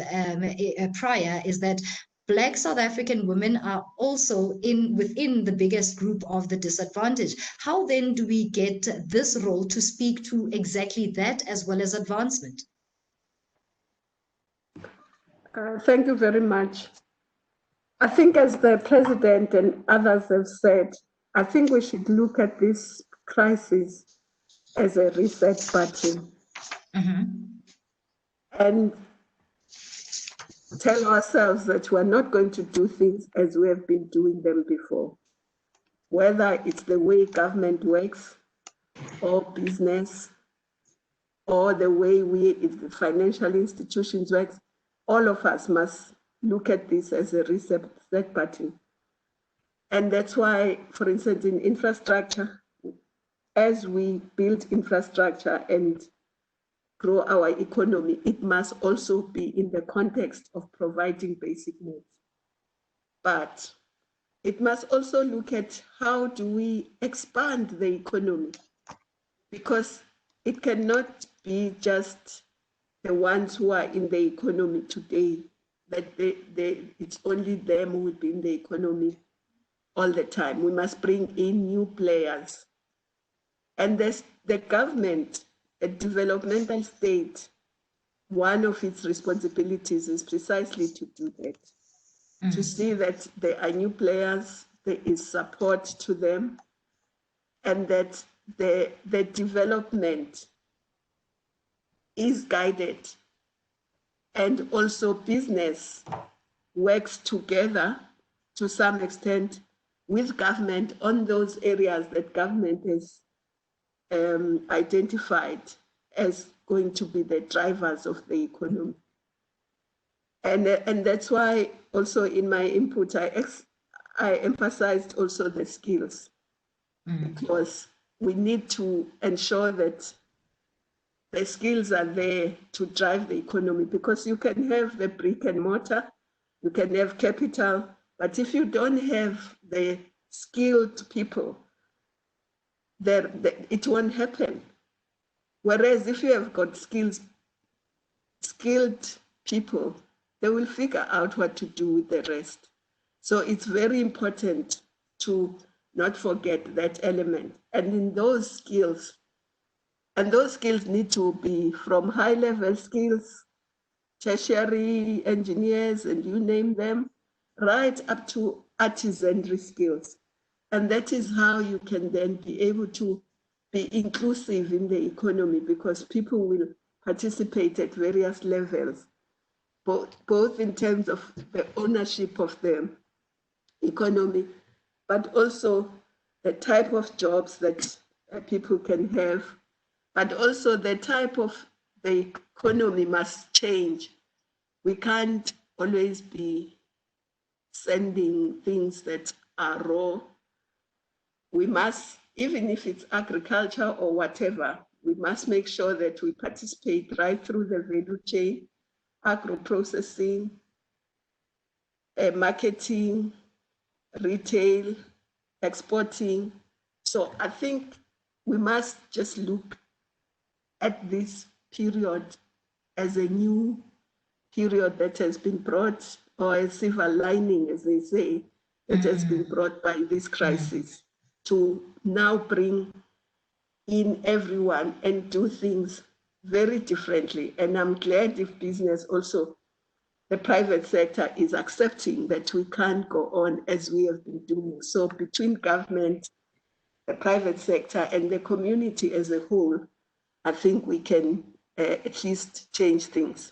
prior, is that Black South African women are also within the biggest group of the disadvantaged. How then do we get this role to speak to exactly that as well as advancement? Thank you very much. I think, as the President and others have said, I think we should look at this crisis as a reset button. And tell ourselves that we're not going to do things as we have been doing them before, whether it's the way government works or business or the way the financial institutions work. All of us must look at this as a reset button. And that's why, for instance, in infrastructure, as we build infrastructure and grow our economy, it must also be in the context of providing basic needs. But it must also look at how do we expand the economy, because it cannot be just the ones who are in the economy today, that it's only them who will be in the economy all the time. We must bring in new players. And the government, a developmental state, one of its responsibilities is precisely to do that, to see that there are new players, there is support to them, and that the development is guided, and also business works together to some extent with government on those areas that government has identified as going to be the drivers of the economy. And that's why also in my input, I emphasized also the skills, because we need to ensure that the skills are there to drive the economy, because you can have the brick and mortar, you can have capital, but if you don't have the skilled people, it won't happen. Whereas if you have got skilled people, they will figure out what to do with the rest. So it's very important to not forget that element. And in those skills, and those skills need to be from high-level skills, tertiary engineers, and you name them, right up to artisanry skills. And that is how you can then be able to be inclusive in the economy, because people will participate at various levels, both in terms of the ownership of the economy, but also the type of jobs that people can have, but also the type of the economy must change. We can't always be sending things that are raw. We must, even if it's agriculture or whatever, we must make sure that we participate right through the value chain, agro-processing, marketing, retail, exporting. So I think we must just look at this period as a new period that has been brought, or a silver lining, as they say, that has been brought by this crisis, to now bring in everyone and do things very differently. And I'm glad if business also, the private sector, is accepting that we can't go on as we have been doing. So between government, the private sector, and the community as a whole, I think we can at least change things.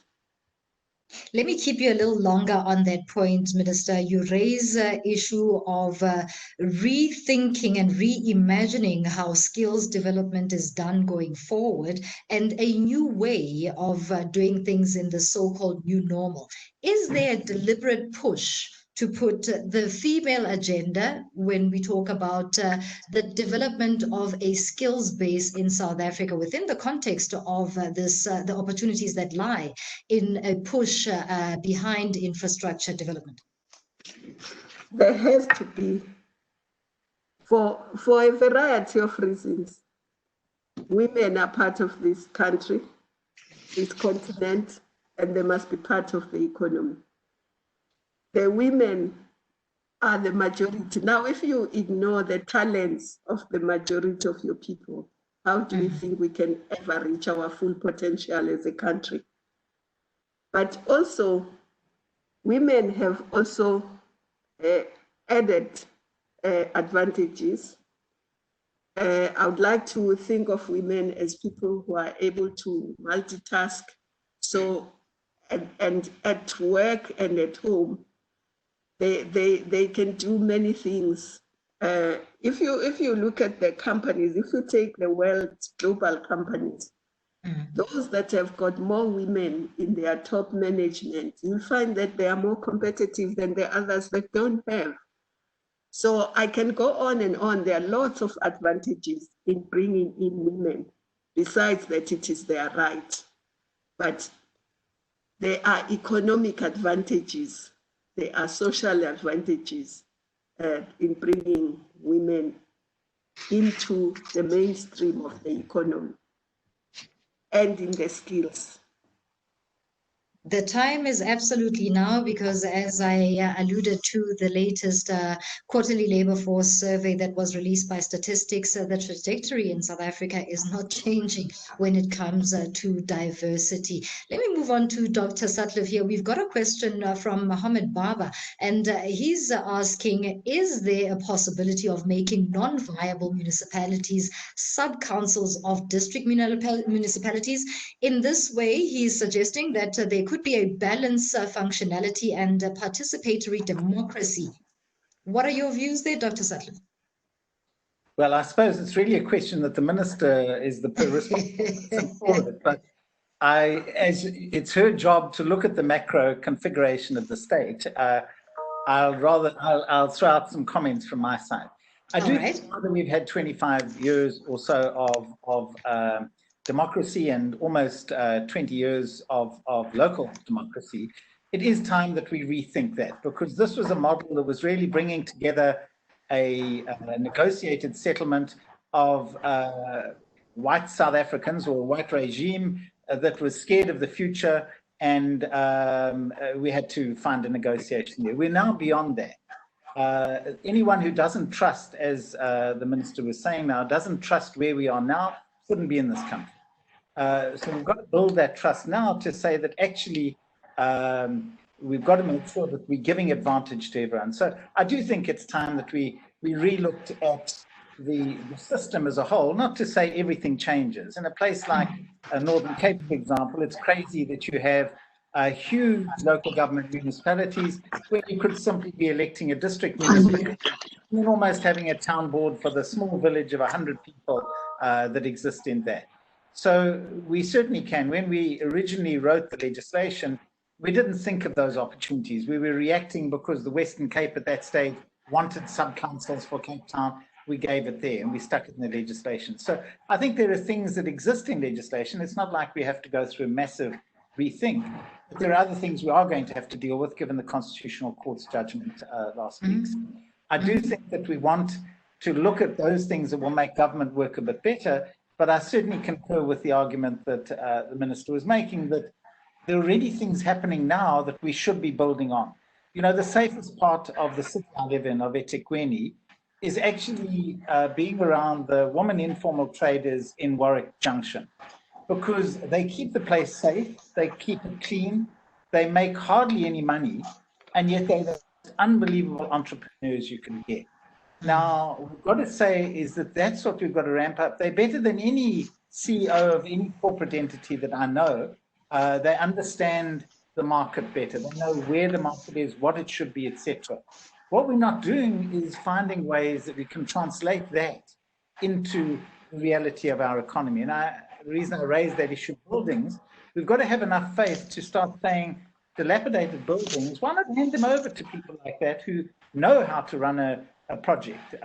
Let me keep you a little longer on that point, Minister. You raise the issue of rethinking and reimagining how skills development is done going forward, and a new way of doing things in the so-called new normal. Is there a deliberate push to put the female agenda when we talk about the development of a skills base in South Africa within the context of the opportunities that lie in a push behind infrastructure development? There has to be, for a variety of reasons. Women are part of this country, this continent, and they must be part of the economy. The women are the majority. Now, if you ignore the talents of the majority of your people, how do you think we can ever reach our full potential as a country? But also, women have also added advantages. I would like to think of women as people who are able to multitask. So, and at work and at home, they can do many things. If you look at the companies, if you take the world's global companies, those that have got more women in their top management, you'll find that they are more competitive than the others that don't have. So I can go on and on. There are lots of advantages in bringing in women, besides that it is their right. But there are economic advantages, there are social advantages in bringing women into the mainstream of the economy and in the skills. The time is absolutely now, because as I alluded to, the latest quarterly labor force survey that was released by Statistics, the trajectory in South Africa is not changing when it comes to diversity. Let me move on to Dr. Sutcliffe here. We've got a question from Mohammed Baba, and he's asking, is there a possibility of making non-viable municipalities sub-councils of district municipalities? In this way, he's suggesting that there could be a balanced functionality and participatory democracy. What are your views there, Dr. Sutcliffe? Well, I suppose it's really a question that the Minister is the person for it, but as it's her job to look at the macro configuration of the state, I'll throw out some comments from my side. I do think that we've had 25 years or so of democracy and almost 20 years of local democracy. It is time that we rethink that, because this was a model that was really bringing together a negotiated settlement of white South Africans, or a white regime that was scared of the future, and we had to find a negotiation there. We're now beyond that. Anyone who doesn't trust, as the Minister was saying now, doesn't trust where we are now, shouldn't be in this country. So we've got to build that trust now to say that actually we've got to make sure that we're giving advantage to everyone. So I do think it's time that we re-looked at the system as a whole, not to say everything changes. In a place like Northern Cape, for example, it's crazy that you have huge local government municipalities where you could simply be electing a district municipality and almost having a town board for the small village of 100 people that exist in there. So we certainly can. When we originally wrote the legislation, we didn't think of those opportunities. We were reacting because the Western Cape at that stage wanted sub-councils for Cape Town. We gave it there and we stuck it in the legislation. So I think there are things that exist in legislation. It's not like we have to go through a massive rethink. But there are other things we are going to have to deal with given the Constitutional Court's judgment last week. I do think that we want to look at those things that will make government work a bit better, but I certainly concur with the argument that the Minister was making, that there are already things happening now that we should be building on. You know, the safest part of the city I live in, of eThekwini, is actually being around the women informal traders in Warwick Junction, because they keep the place safe, they keep it clean, they make hardly any money, and yet they're the unbelievable entrepreneurs you can get. Now, what we've got to say is that that's what we've got to ramp up. They're better than any CEO of any corporate entity that I know. They understand the market better. They know where the market is, what it should be, etc. What we're not doing is finding ways that we can translate that into the reality of our economy. And the reason I raised that issue of buildings, we've got to have enough faith to start saying dilapidated buildings, why not hand them over to people like that who know how to run a project,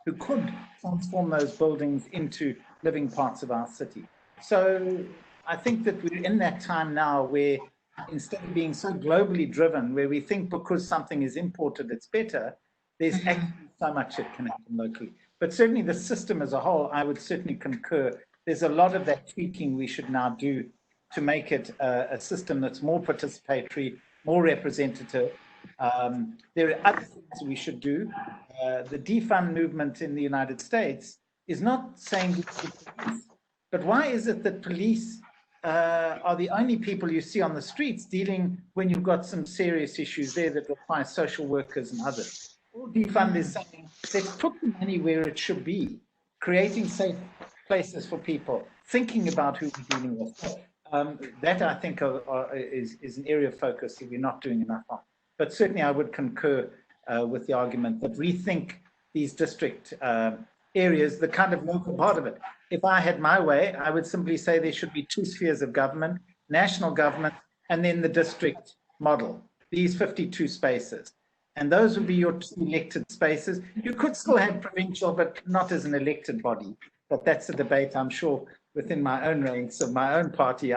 who could transform those buildings into living parts of our city. So I think that we're in that time now where instead of being so globally driven, where we think because something is imported, it's better, there's actually so much that can happen locally. But certainly the system as a whole, I would certainly concur. There's a lot of that tweaking we should now do to make it a system that's more participatory, more representative. There are other things we should do. The defund movement in the United States is not saying police, but why is it that police are the only people you see on the streets dealing when you've got some serious issues there that require social workers and others? All defund is saying, let's put the money where it should be, creating safe places for people, thinking about who we're dealing with. That I think is an area of focus that we're not doing enough on. But certainly I would concur with the argument that rethink these district areas, the kind of local part of it. If I had my way, I would simply say there should be two spheres of government, national government, and then the district model, these 52 spaces. And those would be your two elected spaces. You could still have provincial, but not as an elected body. But that's a debate, I'm sure, within my own ranks of my own party.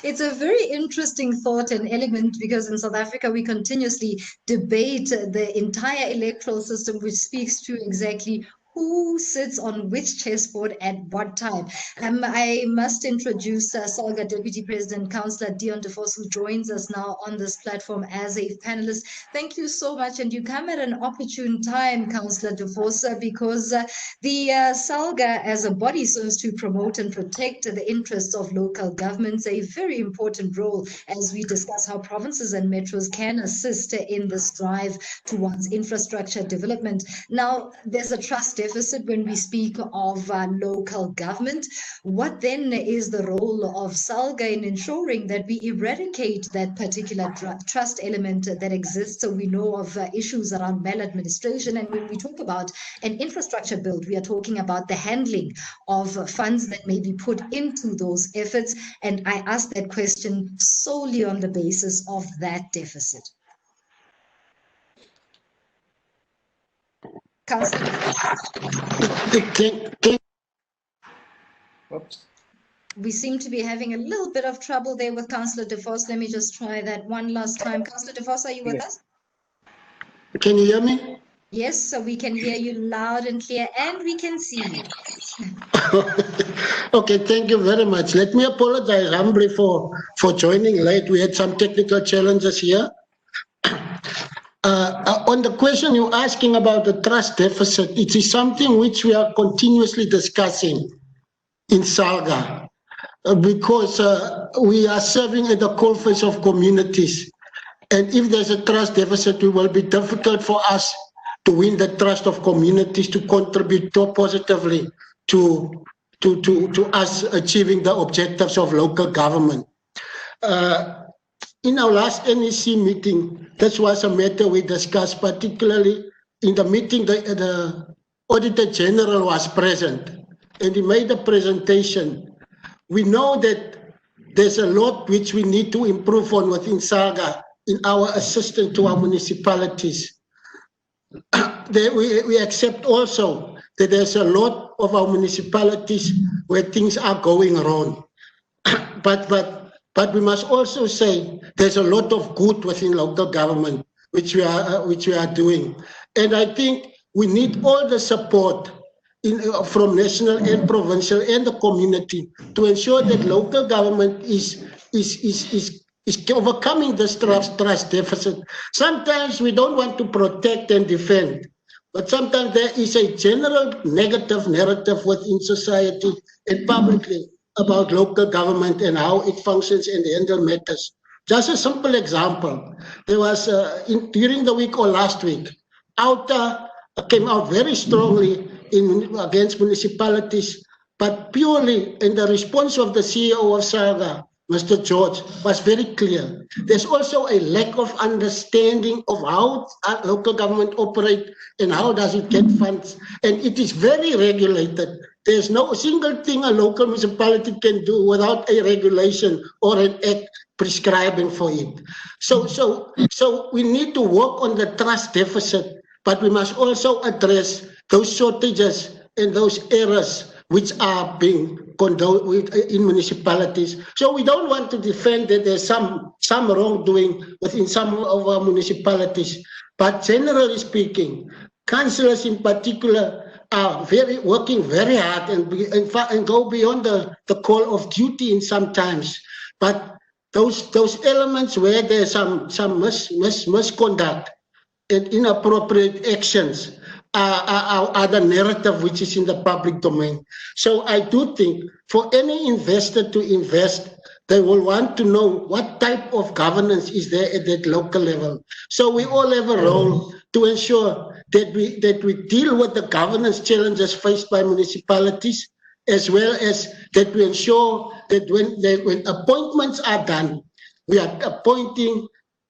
It's a very interesting thought and element, because in South Africa we continuously debate the entire electoral system, which speaks to exactly who sits on which chessboard at what time. I must introduce SALGA Deputy President, Councillor Dion de Vos, who joins us now on this platform as a panelist. Thank you so much. And you come at an opportune time, Councillor de Vos, because the SALGA as a body serves to promote and protect the interests of local governments, a very important role as we discuss how provinces and metros can assist in this drive towards infrastructure development. Now, there's a trust deficit when we speak of local government. What then is the role of SALGA in ensuring that we eradicate that particular trust element that exists? So we know of issues around maladministration, and when we talk about an infrastructure build, we are talking about the handling of funds that may be put into those efforts. And I ask that question solely on the basis of that deficit. Councillor. We seem to be having a little bit of trouble there with Councillor de Vos. Let me just try that one last time. Councillor de Vos, are you with us? Can you hear me? Yes, so we can hear you loud and clear, and we can see you. Okay, thank you very much. Let me apologize humbly for joining late. We had some technical challenges here. On the question you're asking about the trust deficit, it is something which we are continuously discussing in SALGA, because we are serving at the coalface of communities. And if there's a trust deficit, it will be difficult for us to win the trust of communities to contribute positively to us achieving the objectives of local government. In our last NEC meeting, this was a matter we discussed, particularly in the meeting, the Auditor General was present and he made a presentation. We know that there's a lot which we need to improve on within SAGA in our assistance to our municipalities. We accept also that there's a lot of our municipalities where things are going wrong. But we must also say there's a lot of good within local government which we are doing. And I think we need all the support from national and provincial and the community to ensure that local government is overcoming this trust deficit. Sometimes we don't want to protect and defend, but sometimes there is a general negative narrative within society and publicly about local government and how it functions and handle matters. Just a simple example, there was during the week or last week, OUTA came out very strongly against municipalities, but purely in the response of the CEO of SAGA, Mr. George, was very clear. There's also a lack of understanding of how local government operate and how does it get funds, and it is very regulated. There's no single thing a local municipality can do without a regulation or an act prescribing for it. So we need to work on the trust deficit, but we must also address those shortages and those errors which are being condoned in municipalities. So we don't want to defend that there's some wrongdoing within some of our municipalities, but generally speaking, councillors in particular are working very hard and go beyond the call of duty in sometimes. But those elements where there's some misconduct and inappropriate actions are the narrative which is in the public domain. So I do think for any investor to invest, they will want to know what type of governance is there at that local level. So we all have a role to ensure that we deal with the governance challenges faced by municipalities, as well as that we ensure that when appointments are done, we are appointing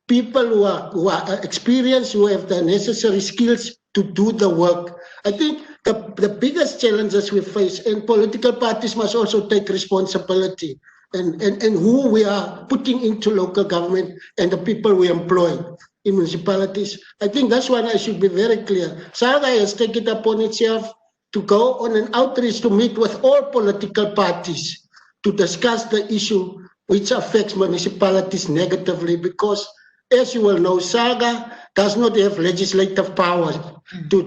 people who are experienced, who have the necessary skills to do the work. I think the biggest challenges we face, and political parties must also take responsibility, and who we are putting into local government and the people we employ in municipalities. I think that's why I should be very clear. SAGA has taken it upon itself to go on an outreach to meet with all political parties to discuss the issue which affects municipalities negatively, because as you will know, SAGA does not have legislative powers to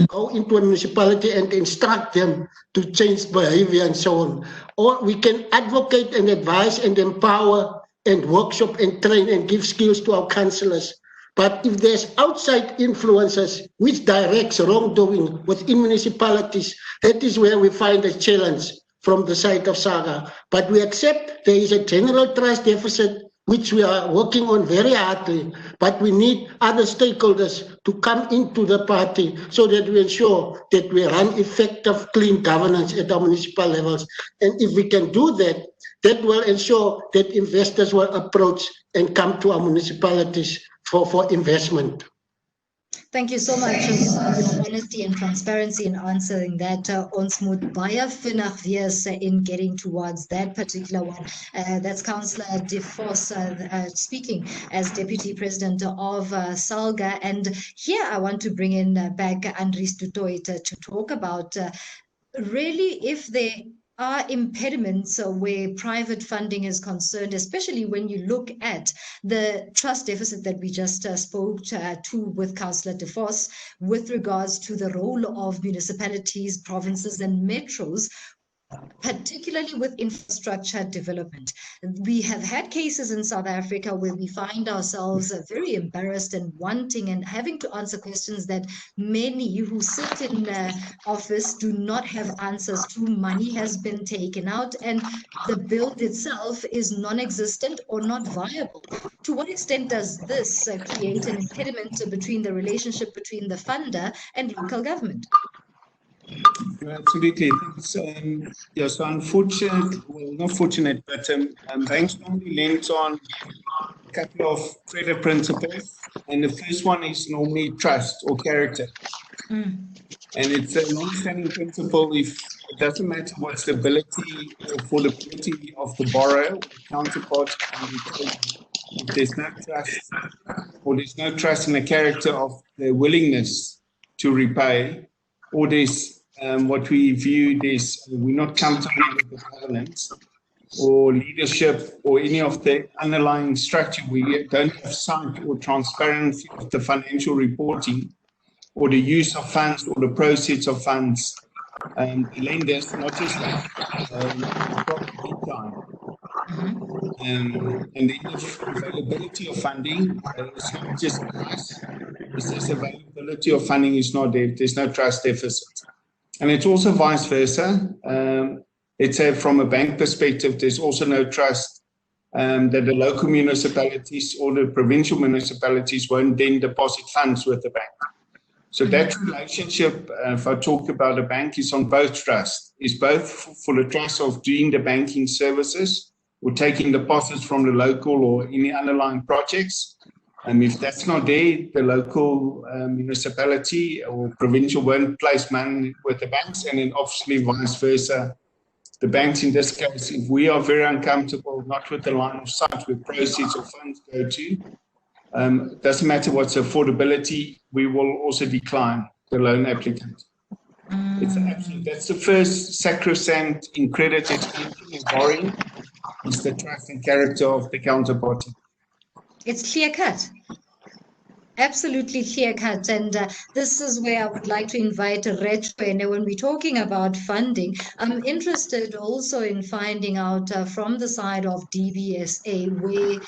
go into a municipality and instruct them to change behavior and so on. Or we can advocate and advise and empower and workshop and train and give skills to our councillors. But if there's outside influences which directs wrongdoing within municipalities, that is where we find a challenge from the side of SAGA. But we accept there is a general trust deficit which we are working on very hardly, but we need other stakeholders to come into the party so that we ensure that we run effective, clean governance at our municipal levels. And if we can do that, that will ensure that investors will approach and come to our municipalities for investment. Thank you so much for honesty and transparency in answering that. Ons moet baie vinnig wees in getting towards that particular one. That's Councillor De Vos speaking as Deputy President of SALGA. And here I want to bring in back Andries to Toit to talk about really if they are impediments where private funding is concerned, especially when you look at the trust deficit that we just spoke to with Councillor De Vos with regards to the role of municipalities, provinces and metros, particularly with infrastructure development. We have had cases in South Africa where we find ourselves very embarrassed and wanting and having to answer questions that many who sit in office do not have answers to. Money has been taken out and the build itself is non-existent or not viable. To what extent does this create an impediment between the relationship between the funder and local government? Absolutely. Yeah, so unfortunate, well, not fortunate, but banks normally lend on a couple of credit principles, and the first one is normally trust or character. And it's a long-standing principle. If it doesn't matter what stability or affordability of the borrower or counterpart can be told, if there's no trust or there's no trust in the character of the willingness to repay, or there's what we view this, we're not comfortable with the governance or leadership or any of the underlying structure, we don't have sight or transparency of the financial reporting or the use of funds or the proceeds of funds, lenders, not just that, decline. And the availability of funding is not just price, it's just availability of funding is not there. There's no trust deficit. And it's also vice versa. Let's say from a bank perspective, there's also no trust that the local municipalities or the provincial municipalities won't then deposit funds with the bank. So that relationship, if I talk about a bank, is on both trusts. It's both for the trust of doing the banking services or taking deposits from the local or any underlying projects. And if that's not there, the local municipality or provincial won't place money with the banks, and then obviously vice versa. The banks in this case, if we are very uncomfortable, not with the line of sight where proceeds or funds go to, doesn't matter what's affordability, we will also decline the loan applicant. That's the first sacrosanct in credit extension and borrowing, is the trust and character of the counterparty. It's clear cut. Absolutely clear cut. And this is where I would like to invite Chuene. When we're talking about funding, I'm interested also in finding out from the side of DBSA where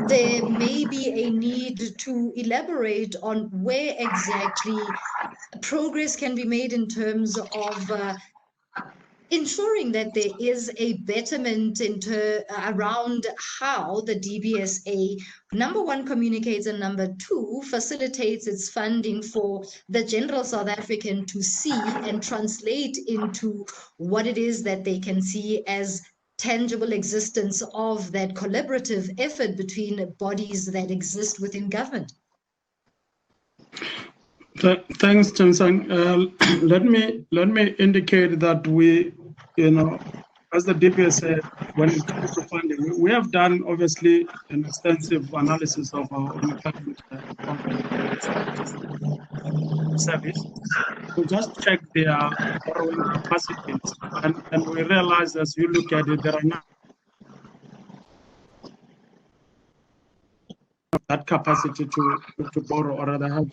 there may be a need to elaborate on where exactly progress can be made in terms of ensuring that there is a betterment around how the DBSA, number one, communicates, and number two, facilitates its funding for the general South African to see and translate into what it is that they can see as tangible existence of that collaborative effort between bodies that exist within government. Thanks, Chansang. Let me indicate that we, as the DBSA, when it comes to funding, we have done obviously an extensive analysis of our service to just check their borrowing capacities, and we realize as you look at it, there are not that capacity to borrow, or rather have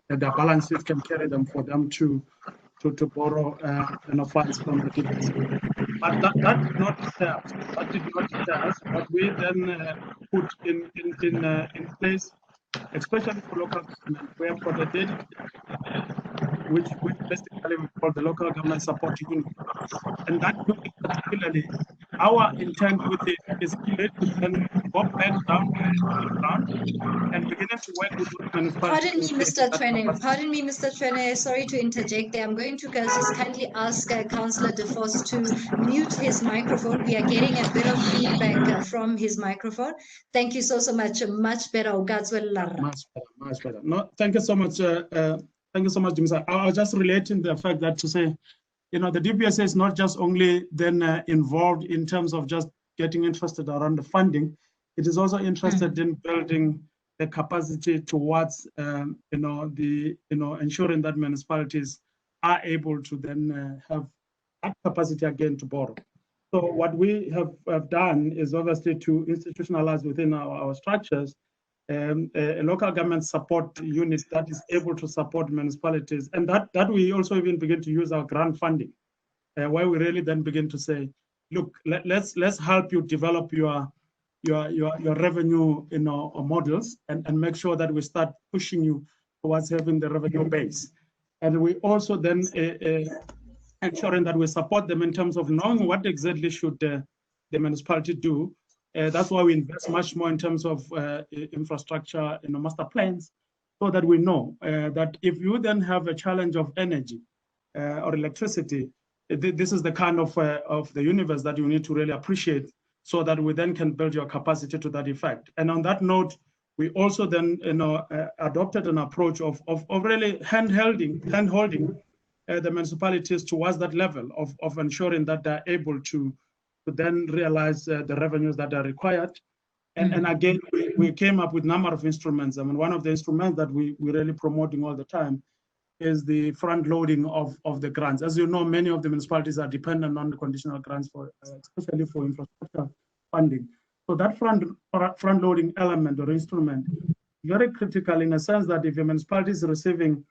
the balances can carry them for them to borrow funds from the DBSA. But that did not deter us. That did not deter us. But we then put in place, especially for local government, we have got a dedicated, which basically we call the local government support unit. And that unit particularly, our intent with it is to then go back down to the ground and begin to work with manufacturers. Pardon me, Mr. Chuene. Pardon me, Mr. Chuene. Sorry to interject there. I'm going to just kindly ask Councillor De Vos to mute his microphone. We are getting a bit of feedback from his microphone. Thank you so much. Much better. Much better. No, thank you so much. Thank you so much, Dimisa. I was just relating the fact that to say, the DBSA is not just only then involved in terms of just getting interested around the funding. It is also interested in building the capacity towards, ensuring that municipalities are able to then have that capacity again to borrow. So what we have done is obviously to institutionalize within our structures a local government support unit that is able to support municipalities, and that we also even begin to use our grant funding, where we really then begin to say, look, let's help you develop your revenue models and make sure that we start pushing you towards having the revenue base, and we also then ensuring that we support them in terms of knowing what exactly should the municipality do. That's why we invest much more in terms of infrastructure, master plans, so that we know that if you then have a challenge of energy or electricity, this is the kind of the universe that you need to really appreciate, so that we then can build your capacity to that effect. And on that note, We also then, adopted an approach of really handholding the municipalities towards that level of ensuring that they're able to then realize the revenues that are required. And again, we came up with a number of instruments. I mean, one of the instruments that we're really promoting all the time is the front loading of the grants. As you know, many of the municipalities are dependent on the conditional grants, especially for infrastructure funding. So that front loading element or instrument is very critical in a sense that if a municipality is receiving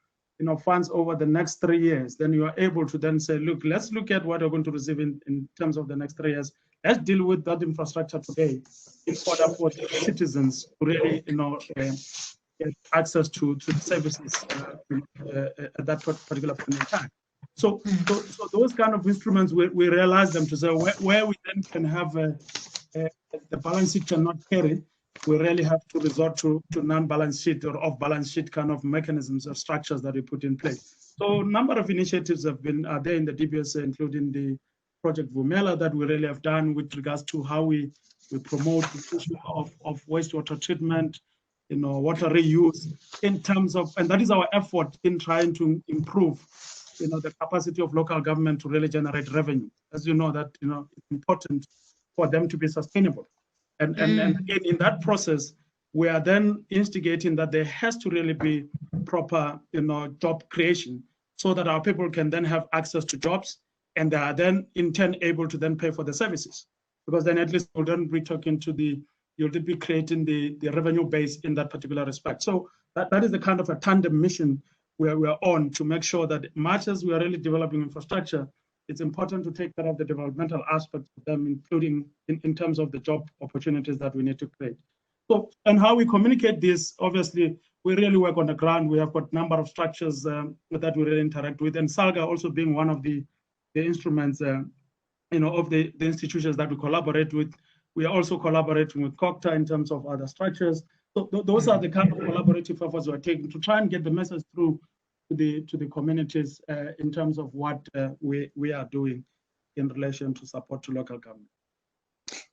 funds over the next 3 years, then you are able to then say, look, let's look at what we're going to receive in terms of the next 3 years. Let's deal with that infrastructure today in order for the citizens to really, get access to the services at that particular point in time. So those kind of instruments, we realize them to say where we then can have the balance sheet cannot carry, we really have to resort to non-balance sheet or off-balance sheet kind of mechanisms or structures that we put in place. So a number of initiatives are there in the DBSA, including the Project Vumela that we really have done with regards to how we promote the issue of wastewater treatment, water reuse in terms of, and that is our effort in trying to improve, the capacity of local government to really generate revenue. As you know, that, it's important for them to be sustainable. And again, in that process, we are then instigating that there has to really be proper, job creation so that our people can then have access to jobs and they are then in turn able to then pay for the services. Because then at least we'll then be talking to you'll be creating the revenue base in that particular respect. So that is the kind of a tandem mission where we are on to make sure that much as we are really developing infrastructure, it's important to take care of the developmental aspects of them, including in terms of the job opportunities that we need to create. So, and how we communicate this, obviously, we really work on the ground. We have got a number of structures that we really interact with, and SALGA also being one of the instruments, of the institutions that we collaborate with. We are also collaborating with COCTA in terms of other structures. So those are the kind of collaborative efforts we're taking to try and get the message through to the communities in terms of what we are doing in relation to support to local government.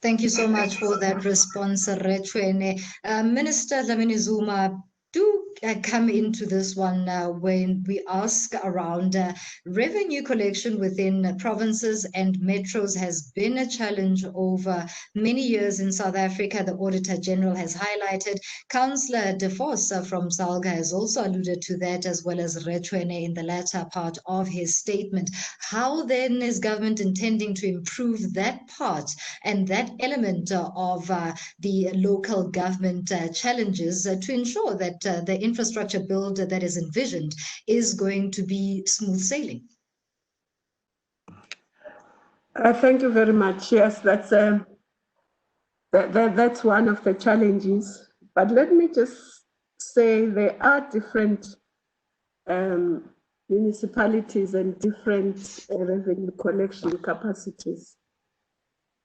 Thank you so much for that response, Chuene. Minister Dlamini-Zuma, do come into this one when we ask around revenue collection within provinces and metros has been a challenge over many years in South Africa. The Auditor General has highlighted. Councillor De Vos from SALGA has also alluded to that, as well as Chuene in the latter part of his statement. How then is government intending to improve that part and that element of the local government challenges to ensure that the infrastructure build that is envisioned is going to be smooth sailing? Thank you very much. Yes, that's one of the challenges. But let me just say there are different municipalities and different revenue collection capacities.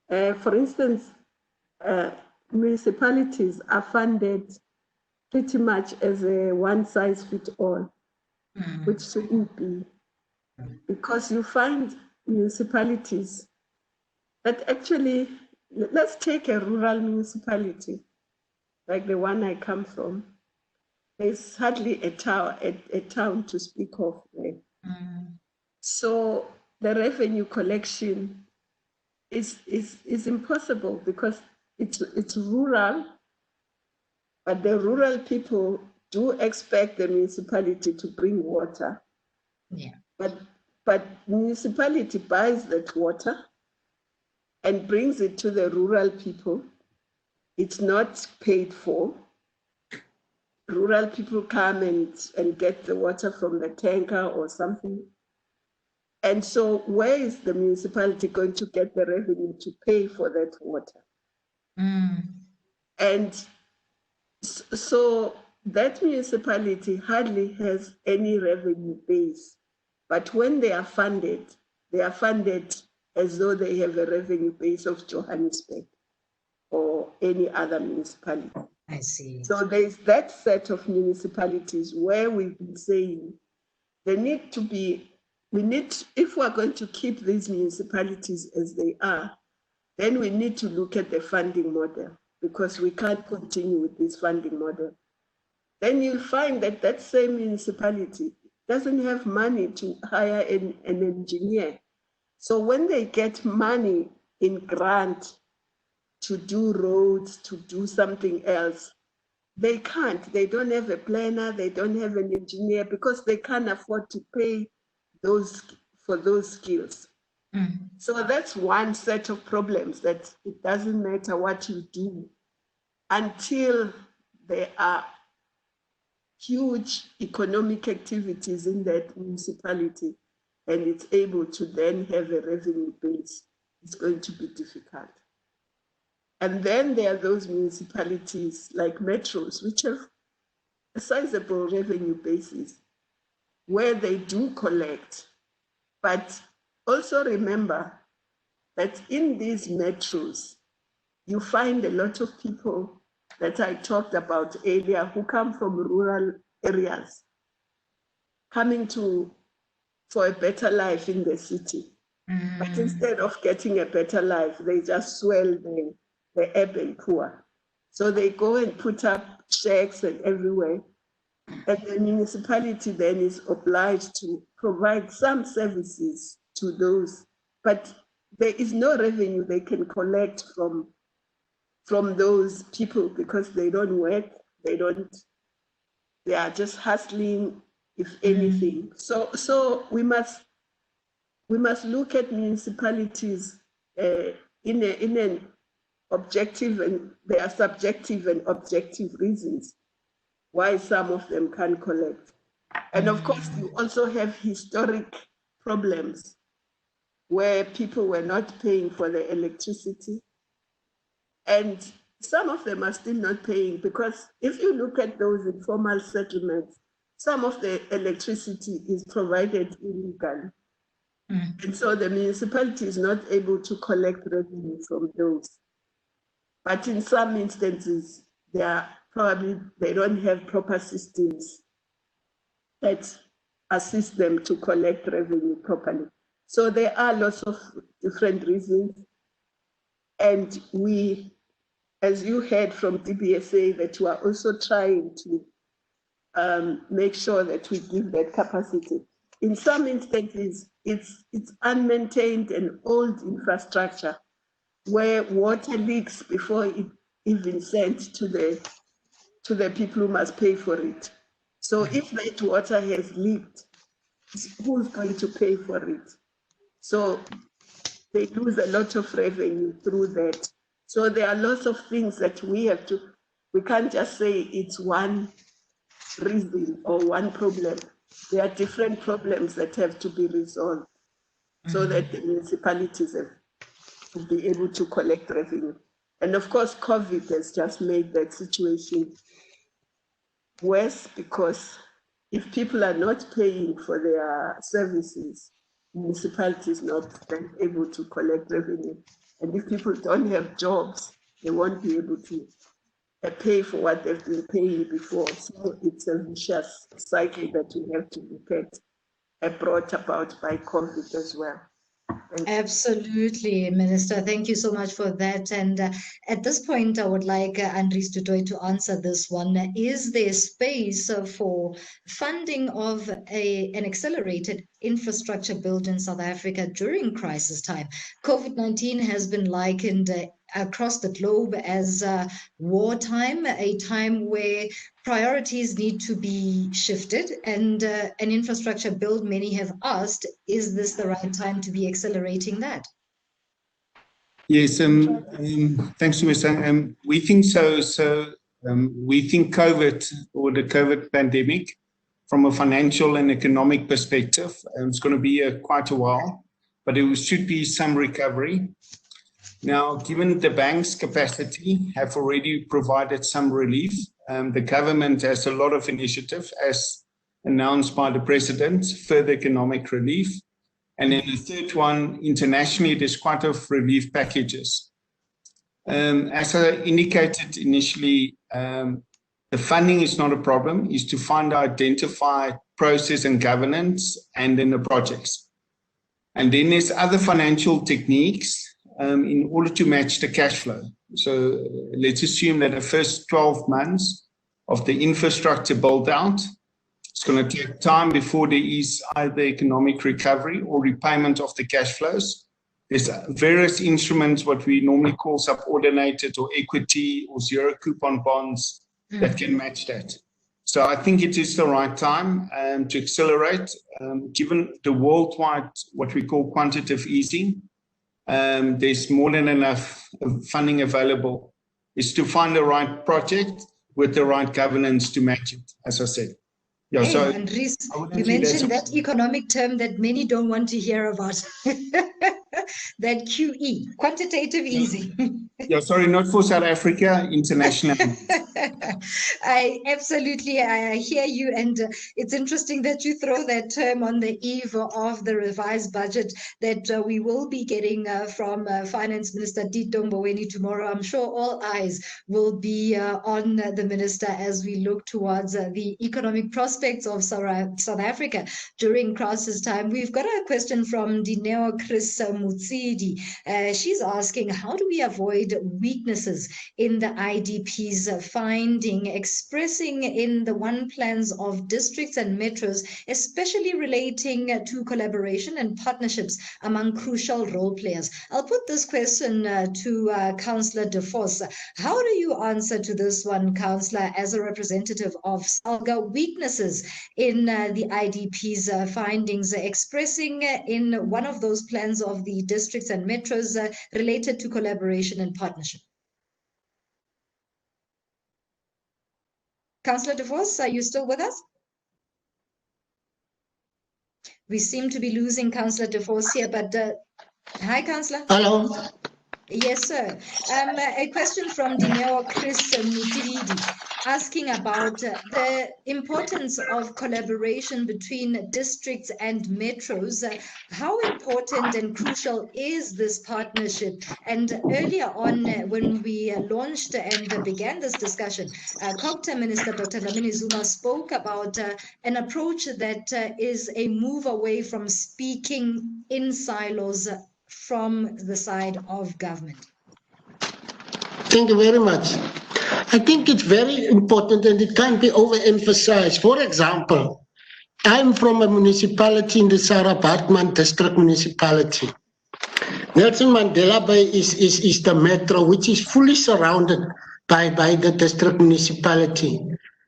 For instance, municipalities are funded pretty much as a one-size-fits-all, which shouldn't be, because you find municipalities that actually, let's take a rural municipality, like the one I come from. There's hardly a town to speak of there. So the revenue collection is impossible because it's rural. But the rural people do expect the municipality to bring water. Yeah. But municipality buys that water and brings it to the rural people. It's not paid for. Rural people come and get the water from the tanker or something. And so where is the municipality going to get the revenue to pay for that water? And so that municipality hardly has any revenue base. But when they are funded as though they have a revenue base of Johannesburg or any other municipality. I see. So there's that set of municipalities where we've been saying if we're going to keep these municipalities as they are, then we need to look at the funding model. because we can't continue with this funding model. Then you'll find that that same municipality doesn't have money to hire an engineer. So when they get money in grant to do roads, to do something else, they can't. They don't have a planner, they don't have an engineer, because they can't afford to pay for those skills. So that's one set of problems, that it doesn't matter what you do until there are huge economic activities in that municipality and it's able to then have a revenue base. It's going to be difficult. And then there are those municipalities like metros, which have a sizable revenue basis where they do collect. But also remember that in these metros, you find a lot of people that I talked about earlier who come from rural areas, coming for a better life in the city. But instead of getting a better life, they just swell the urban poor. So they go and put up shacks and everywhere. And the municipality then is obliged to provide some services to those, but there is no revenue they can collect from those people, because they don't work, they are just hustling, if anything. So we must look at municipalities in an objective, and there are subjective and objective reasons why some of them can't collect. And of course, you also have historic problems where people were not paying for the electricity. And some of them are still not paying, because if you look at those informal settlements, some of the electricity is provided illegally. And so the municipality is not able to collect revenue from those. But in some instances, they don't have proper systems that assist them to collect revenue properly. So there are lots of different reasons. And we, as you heard from DBSA, that we are also trying to make sure that we give that capacity. In some instances, it's unmaintained and old infrastructure where water leaks before it even sent to the people who must pay for it. So if that water has leaked, who's going to pay for it? So they lose a lot of revenue through that. So there are lots of things that we can't just say it's one reason or one problem. There are different problems that have to be resolved so that the municipalities will be able to collect revenue. And of course, COVID has just made that situation worse, because if people are not paying for their services, municipalities not able to collect revenue. And if people don't have jobs, they won't be able to pay for what they've been paying before. So it's a vicious cycle that we have to look at, brought about by COVID as well. Absolutely, Minister. Thank you so much for that. And at this point, I would like Andries du Toit to answer this one. Is there space for funding of an accelerated infrastructure build in South Africa during crisis time? COVID-19 has been likened across the globe as wartime, a time where priorities need to be shifted, and an infrastructure build, many have asked, is this the right time to be accelerating that? Yes, thanks, Mr. We think so. We think COVID, or the COVID pandemic, from a financial and economic perspective, it's going to be quite a while, but there should be some recovery. Now, given the bank's capacity have already provided some relief, the government has a lot of initiatives, as announced by the president, further economic relief. And then the third one, internationally, there's quite a few relief packages. As I indicated initially, the funding is not a problem, is to identify process and governance, and then the projects. And then there's other financial techniques in order to match the cash flow. So let's assume that the first 12 months of the infrastructure build out, it's going to take time before there is either economic recovery or repayment of the cash flows. There's various instruments, what we normally call subordinated or equity or zero coupon bonds that can match that. So I think it is the right time to accelerate, given the worldwide, what we call quantitative easing. There's more than enough funding available. It's to find the right project with the right governance to match it, as I said. Yeah, hey, so Andries, you mentioned that economic term that many don't want to hear about. That QE, quantitative easing. Yeah, sorry, not for South Africa, international. I hear you, and it's interesting that you throw that term on the eve of the revised budget that we will be getting from Finance Minister Mboweni tomorrow. I'm sure all eyes will be on the minister as we look towards the economic prospects of South Africa during crisis time. We've got a question from Dineo Chris Mutsidi. She's asking, how do we avoid weaknesses in the IDP's finding, expressing in the one plans of districts and metros, especially relating to collaboration and partnerships among crucial role players? I'll put this question to Councillor De Vos. How do you answer to this one, Councillor, as a representative of SALGA, weaknesses in the IDP's findings, expressing in one of those plans of the districts and metros related to collaboration and partnership? Councillor De Vos, are you still with us? We seem to be losing Councillor De Vos here, but hi, Councillor. Hello. Yes, sir. A question from Dineo Chris Mutiridi asking about the importance of collaboration between districts and metros. How important and crucial is this partnership? And earlier on, when we launched and began this discussion, Cooperative Minister Dr. Dlamini-Zuma spoke about an approach that is a move away from speaking in silos from the side of government. Thank you very much. I think it's very important and it can't be overemphasized. For example, I'm from a municipality in the Sarah Baartman District Municipality. Nelson Mandela Bay is the metro, which is fully surrounded by the district municipality.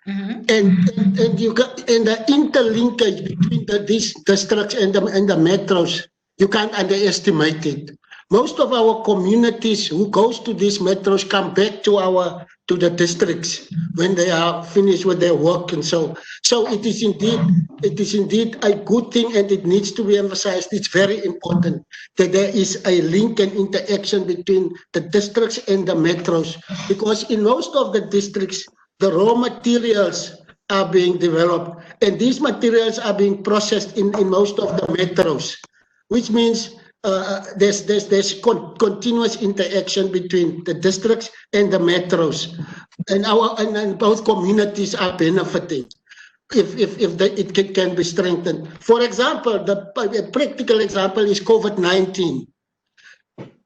And the interlinkage between these districts and the metros, you can't underestimate it. Most of our communities who goes to these metros come back to the districts when they are finished with their work, and so it is indeed a good thing, and it needs to be emphasized. It's very important that there is a link and interaction between the districts and the metros, because in most of the districts the raw materials are being developed, and these materials are being processed in most of the metros, which means there's continuous interaction between the districts and the metros, and both communities are benefiting if it can be strengthened. For example, a practical example is COVID-19.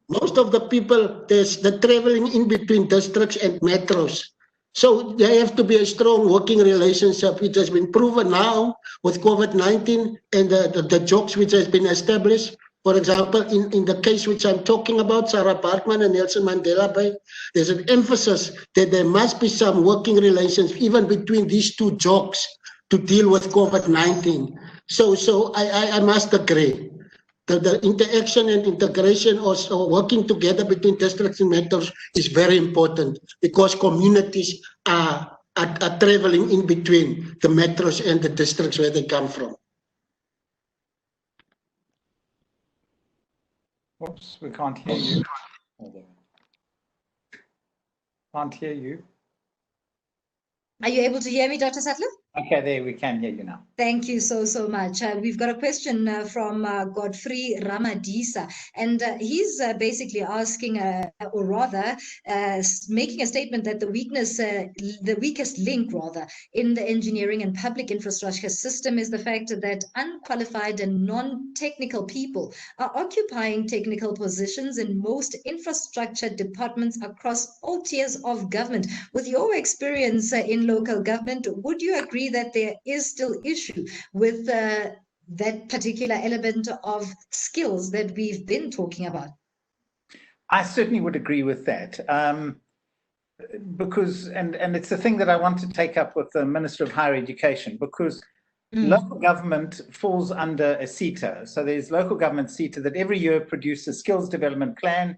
Most of the people, there's the traveling in between districts and metros. So there have to be a strong working relationship, which has been proven now with COVID-19 and the jobs which has been established. For example, in the case which I'm talking about, Sarah Baartman and Nelson Mandela Bay, there's an emphasis that there must be some working relations even between these two jobs to deal with COVID-19. So I must agree. The interaction and integration or working together between districts and metros is very important, because communities are traveling in between the metros and the districts where they come from. Oops, we can't hear you. Can't hear you. Are you able to hear me, Dr. Sutcliffe? Okay, there we can hear you now. Thank you so much. We've got a question from Godfrey Ramadisa, and he's basically asking, or rather, making a statement that the weakest link, rather, in the engineering and public infrastructure system is the fact that unqualified and non-technical people are occupying technical positions in most infrastructure departments across all tiers of government. With your experience in local government, would you agree that there is still issue with that particular element of skills that we've been talking about? I certainly would agree with that, because, and it's a thing that I want to take up with the Minister of Higher Education, because local government falls under a SIDSSA. So there's local government SIDSSA that every year produces skills development plan.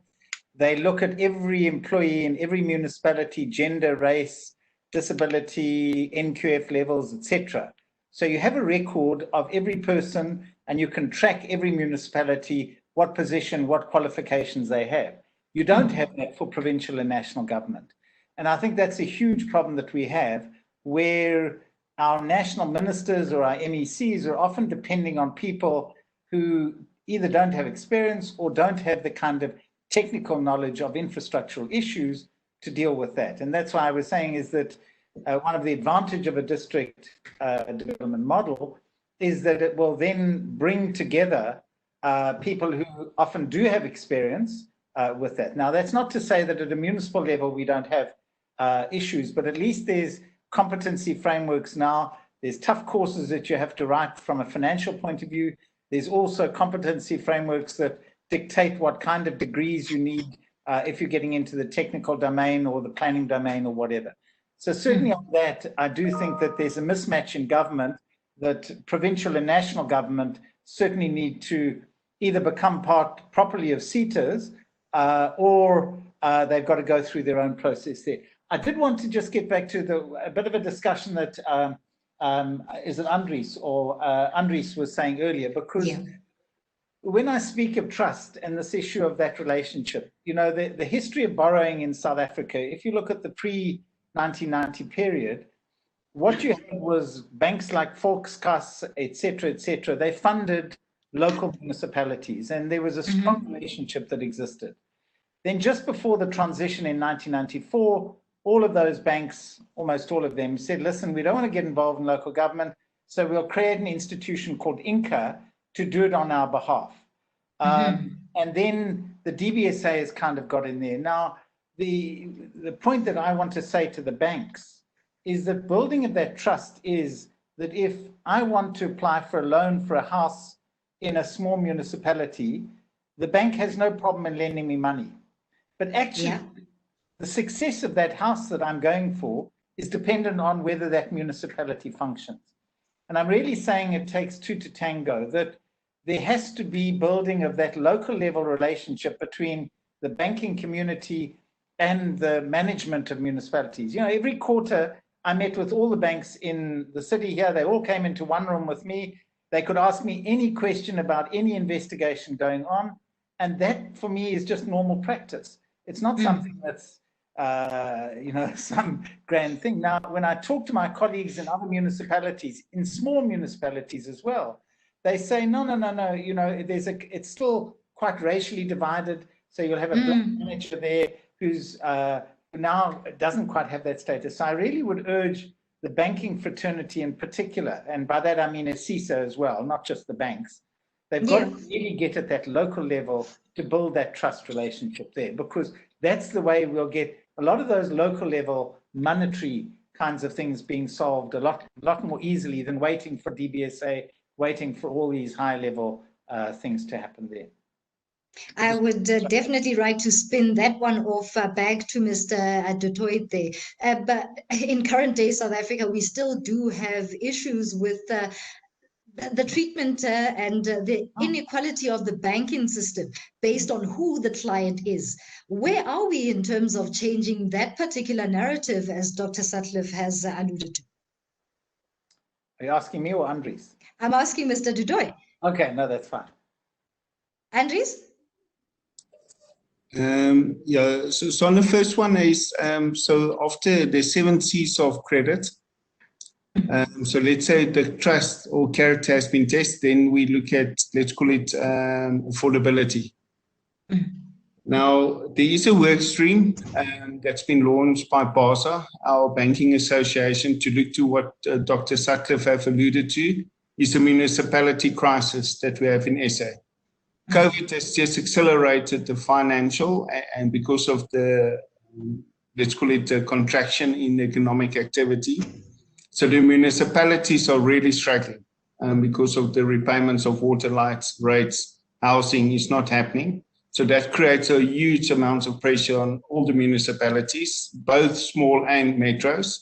They look at every employee in every municipality, gender, race, disability, NQF levels, etc. So you have a record of every person, and you can track every municipality, what position, what qualifications they have. You don't have that for provincial and national government. And I think that's a huge problem that we have, where our national ministers or our MECs are often depending on people who either don't have experience or don't have the kind of technical knowledge of infrastructural issues to deal with that. And that's why I was saying is that one of the advantage of a district development model is that it will then bring together people who often do have experience with that. Now, that's not to say that at a municipal level we don't have issues, but at least there's competency frameworks now. There's tough courses that you have to write from a financial point of view. There's also competency frameworks that dictate what kind of degrees you need if you're getting into the technical domain or the planning domain or whatever. So certainly on that, I do think that there's a mismatch in government, that provincial and national government certainly need to either become part properly of SIDSSAs or they've got to go through their own process there. I did want to just get back to a bit of a discussion that is it Andries or Andries was saying earlier, because when I speak of trust and this issue of that relationship, you know, the history of borrowing in South Africa, if you look at the pre-1990 period, what you had was banks like Volkskas, etc., they funded local municipalities, and there was a strong relationship that existed. Then just before the transition in 1994, all of those banks, almost all of them, said, listen, we don't want to get involved in local government, so we'll create an institution called INCA to do it on our behalf. And then the DBSA has kind of got in there. Now, the point that I want to say to the banks is that building of that trust is that if I want to apply for a loan for a house in a small municipality, the bank has no problem in lending me money. But actually, the success of that house that I'm going for is dependent on whether that municipality functions. And I'm really saying it takes two to tango, that there has to be building of that local level relationship between the banking community and the management of municipalities. You know, every quarter I met with all the banks in the city here. They all came into one room with me. They could ask me any question about any investigation going on. And that for me is just normal practice. It's not something that's, you know, some grand thing. Now, when I talk to my colleagues in other municipalities, in small municipalities as well, they say, no, you know, it's still quite racially divided. So you'll have a black manager there who's now doesn't quite have that status. So I really would urge the banking fraternity in particular, and by that I mean a SIDSSA as well, not just the banks. They've got to really get at that local level to build that trust relationship there, because that's the way we'll get a lot of those local level monetary kinds of things being solved a lot more easily than waiting for DBSA, waiting for all these high level things to happen there. I would definitely like to spin that one off back to Mr. Toit there. But in current day South Africa, we still do have issues with the treatment and the inequality of the banking system based on who the client is. Where are we in terms of changing that particular narrative, as Dr. Sutcliffe has alluded to? Are you asking me or Andries? I'm asking Mr. Toit. Okay, no, that's fine. Andries? Yeah, so on the first one is, so after the 7 C's of credit, So let's say the trust or character has been tested, then we look at, let's call it affordability. Now, there is a work stream that's been launched by BASA, our banking association, to look to what Dr. Sutcliffe have alluded to, is the municipality crisis that we have in SA. COVID has just accelerated the financial, and because of the, let's call it the contraction in economic activity. So the municipalities are really struggling because of the repayments of water, lights, rates, housing is not happening. So that creates a huge amount of pressure on all the municipalities, both small and metros.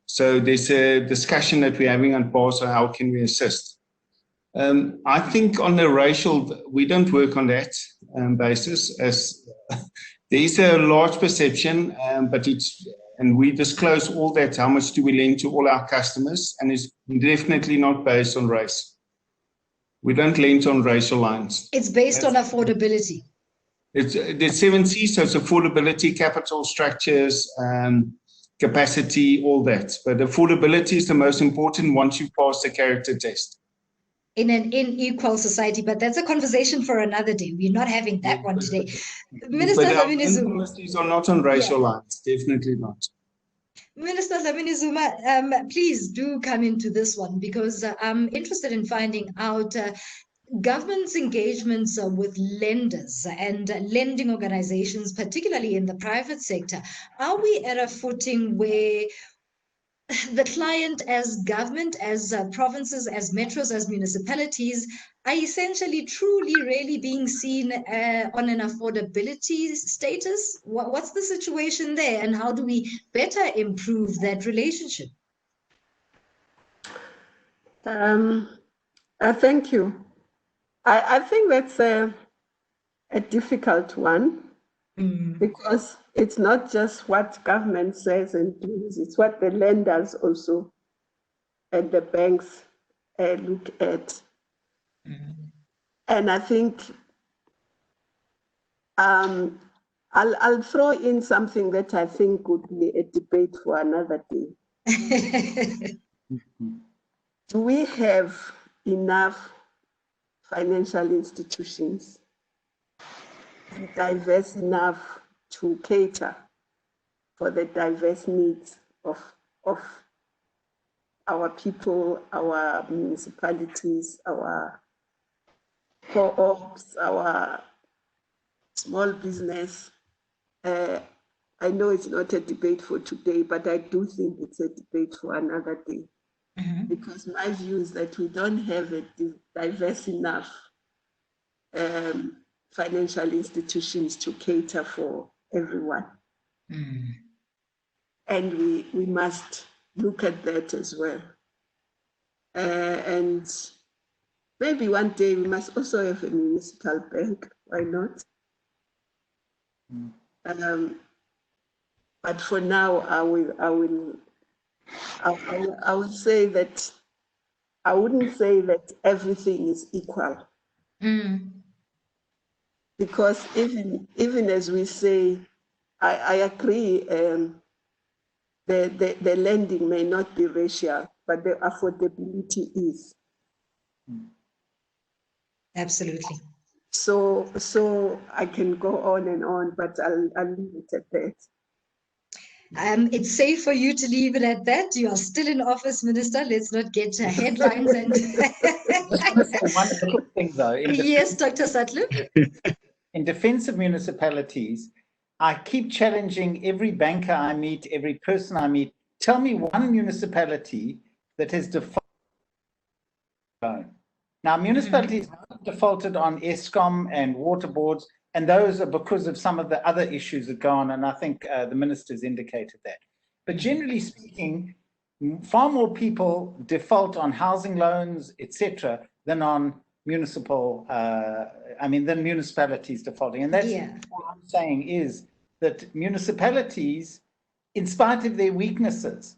So there's a discussion that we're having on BASA, how can we assist? I think on the racial, we don't work on that basis, as there is a large perception, but it's, and we disclose all that, how much do we lend to all our customers, and it's definitely not based on race. We don't lend on racial lines. It's based on affordability. It's the 7 C's, so it's affordability, capital structures, capacity, all that. But affordability is the most important once you pass the character test. In an unequal society, but that's a conversation for another day. We're not having that one today. Minister Dlamini-Zuma. Policies are not on racial lines, definitely not. Minister Dlamini-Zuma, please do come into this one, because I'm interested in finding out government's engagements with lenders and lending organizations, particularly in the private sector. Are we at a footing where the client, as government, as provinces, as metros, as municipalities, are essentially truly really being seen on an affordability status? What's the situation there, and how do we better improve that relationship? Thank you. I think that's a difficult one, because it's not just what government says and does, it's what the lenders also and the banks look at. And I think I'll throw in something that I think would be a debate for another day. Do we have enough financial institutions diverse enough to cater for the diverse needs of our people, our municipalities, our co-ops, our small business? I know it's not a debate for today, but I do think it's a debate for another day. Because my view is that we don't have a diverse enough financial institutions to cater for everyone. And we must look at that as well. And maybe one day we must also have a municipal bank, why not? But for now, I would say that I wouldn't say that everything is equal. Because even as we say, I agree, the lending may not be racial, but the affordability is. Absolutely. So I can go on and on, but I'll leave it at that. It's safe for you to leave it at that. You are still in office, Minister. Let's not get headlines. And one quick thing, though. Yes, Dr. Sutcliffe. In defense of municipalities, I keep challenging every banker I meet, every person I meet. Tell me one municipality that has defaulted. Now, municipalities have defaulted on Eskom and water boards, and those are because of some of the other issues that go on, and I think the minister's indicated that. But generally speaking, far more people default on housing loans, etc., than on municipal, than municipalities defaulting. And that's what I'm saying, is that municipalities, in spite of their weaknesses,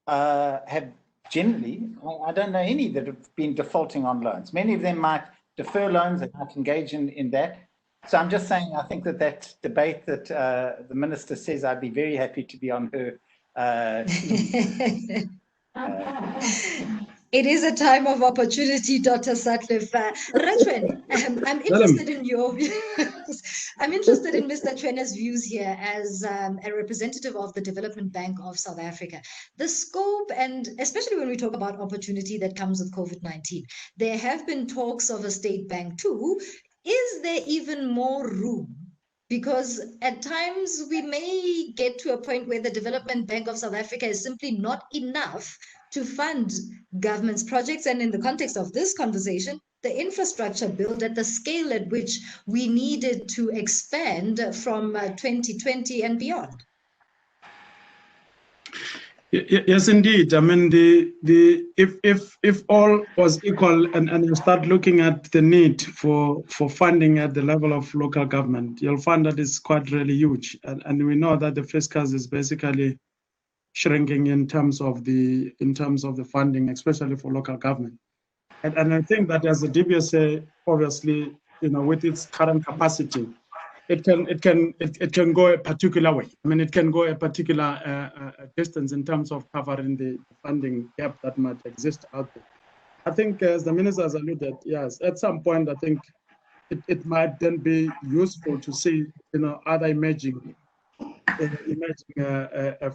have generally, I don't know any that have been defaulting on loans. Many of them might defer loans and might engage in that. So I'm just saying, I think that debate that the minister says, I'd be very happy to be on her It is a time of opportunity, Dr. Sutcliffe. Chuene, I'm interested in your views. I'm interested in Mr. Chuene's views here as a representative of the Development Bank of South Africa. The scope, and especially when we talk about opportunity that comes with COVID-19, there have been talks of a state bank too. Is there even more room? Because at times we may get to a point where the Development Bank of South Africa is simply not enough to fund government's projects. And in the context of this conversation, the infrastructure build at the scale at which we needed to expand from 2020 and beyond. Yes, indeed. I mean, if all was equal and you start looking at the need for funding at the level of local government, you'll find that it's quite really huge. And we know that the fiscus is basically shrinking in terms of the funding, especially for local government. And I think that as the DBSA, obviously, with its current capacity, it can go a particular way. I mean, it can go a particular distance in terms of covering the funding gap that might exist out there. I think, as the minister has alluded, yes, at some point, I think it might then be useful to see, other emerging